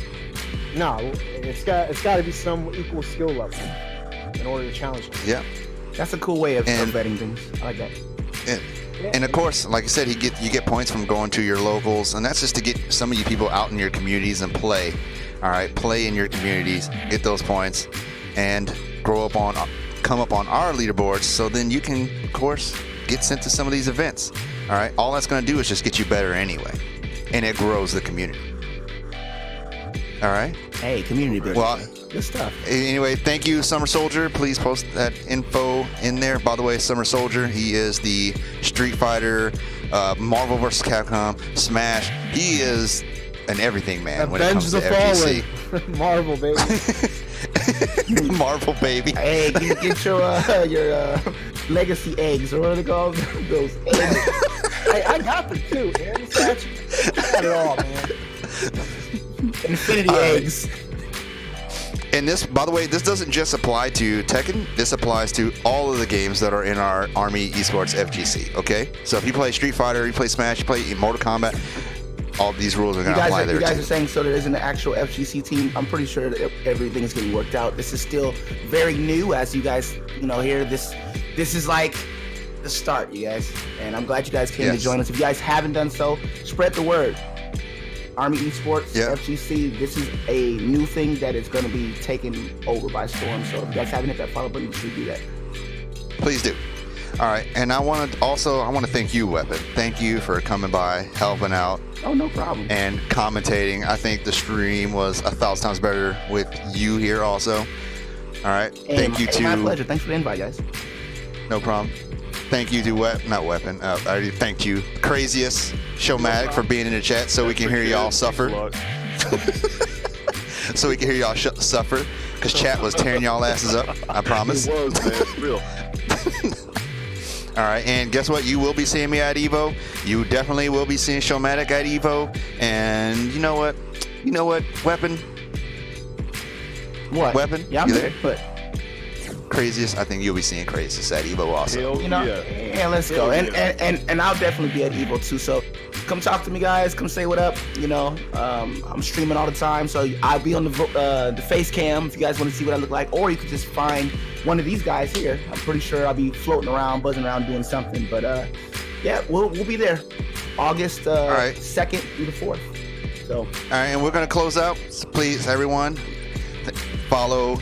No, it's got to be some equal skill level in order to challenge them. Yeah. That's a cool way of vetting things. I like that. And of course, like I said, you get points from going to your locals, and that's just to get some of you people out in your communities and play. All right, play in your communities, get those points, and come up on our leaderboards. So then you can, of course, get sent to some of these events. All right, all that's going to do is just get you better anyway, and it grows the community. All right. Hey, community building. Well, good stuff. anyway, thank you, Summer Soldier. Please post that info in there. By the way, Summer Soldier, he is the Street Fighter, Marvel vs. Capcom, Smash. He is an everything man when it Avenge comes to the FGC. Fallen. Marvel, baby. Marvel, baby. Hey, get your legacy eggs, or what are they called? Those eggs. I got them too, man. I got it all, man. Infinity All right. eggs. And this, by the way, this doesn't just apply to Tekken. This applies to all of the games that are in our Army Esports FGC, okay? So if you play Street Fighter, you play Smash, you play Mortal Kombat, all of these rules are going to apply there You guys too. are saying so there isn't an actual FGC team. I'm pretty sure that everything is getting worked out. This is still very new, as you guys, hear. This is like the start, you guys. And I'm glad you guys came to join us. If you guys haven't done so, spread the word. Army Esports, FGC, this is a new thing that is going to be taken over by storm. So if you guys haven't hit that follow button, you should do that. Please do. All right, and I want to thank you, Weapon. Thank you for coming by, helping out. Oh, no problem. And commentating. I think the stream was 1,000 times better with you here also. All right, thank you to. My pleasure. Thanks for the invite, guys. No problem. Thank you to not Weapon. I already thanked you, Crazyest, Showmatic, for being in the chat so we can hear y'all suffer. So we can hear y'all suffer, because chat was tearing y'all asses up. I promise. It was, man. Real. All right, and guess what? You will be seeing me at Evo. You definitely will be seeing Showmatic at Evo. And you know what? Weapon. What? Weapon. Yeah, I'm you there. But Craziest. I think you'll be seeing Craziest at Evo also. Hell yeah, let's go. And I'll definitely be at Evo too. So come talk to me, guys. Come say what up. I'm streaming all the time, so I'll be on the face cam if you guys want to see what I look like, or you could just find one of these guys here. I'm pretty sure I'll be floating around, buzzing around, doing something. But yeah, we'll be there, August 2nd through the 4th. So all right, and we're gonna close out. So please, everyone, follow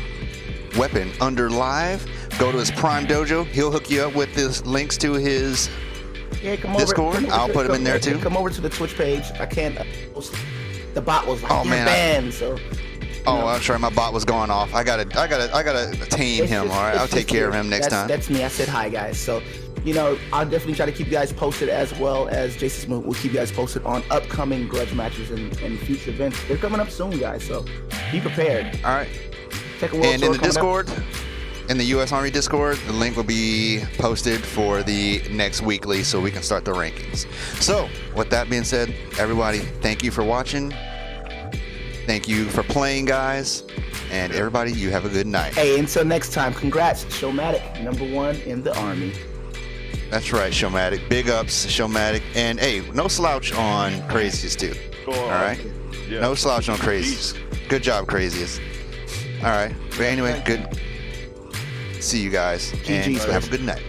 Weapon under live. Go to his Prime Dojo. He'll hook you up with his links to his Discord. I'll put him in there too. Come over to the Twitch page. I can't. The bot was like, you're banned. So. I'm sorry, my bot was going off. I gotta tame him. All right, I'll take care of him next time. That's me. I said hi, guys. So, I'll definitely try to keep you guys posted, as well as Jason will keep you guys posted on upcoming Grudge matches and future events. They're coming up soon, guys. So be prepared. All right. And in the Discord, in the US Army Discord, the link will be posted for the next weekly, so we can start the rankings. So, with that being said, everybody, thank you for watching. Thank you for playing, guys. And everybody, you have a good night. Hey, until next time, congrats, Showmatic, #1 in the Army. That's right, Showmatic. Big ups, Showmatic. And hey, no slouch on Craziest too. All right? Yeah. No slouch on Craziest. Good job, Craziest. All right. But anyway, good. See you guys. And have a good night.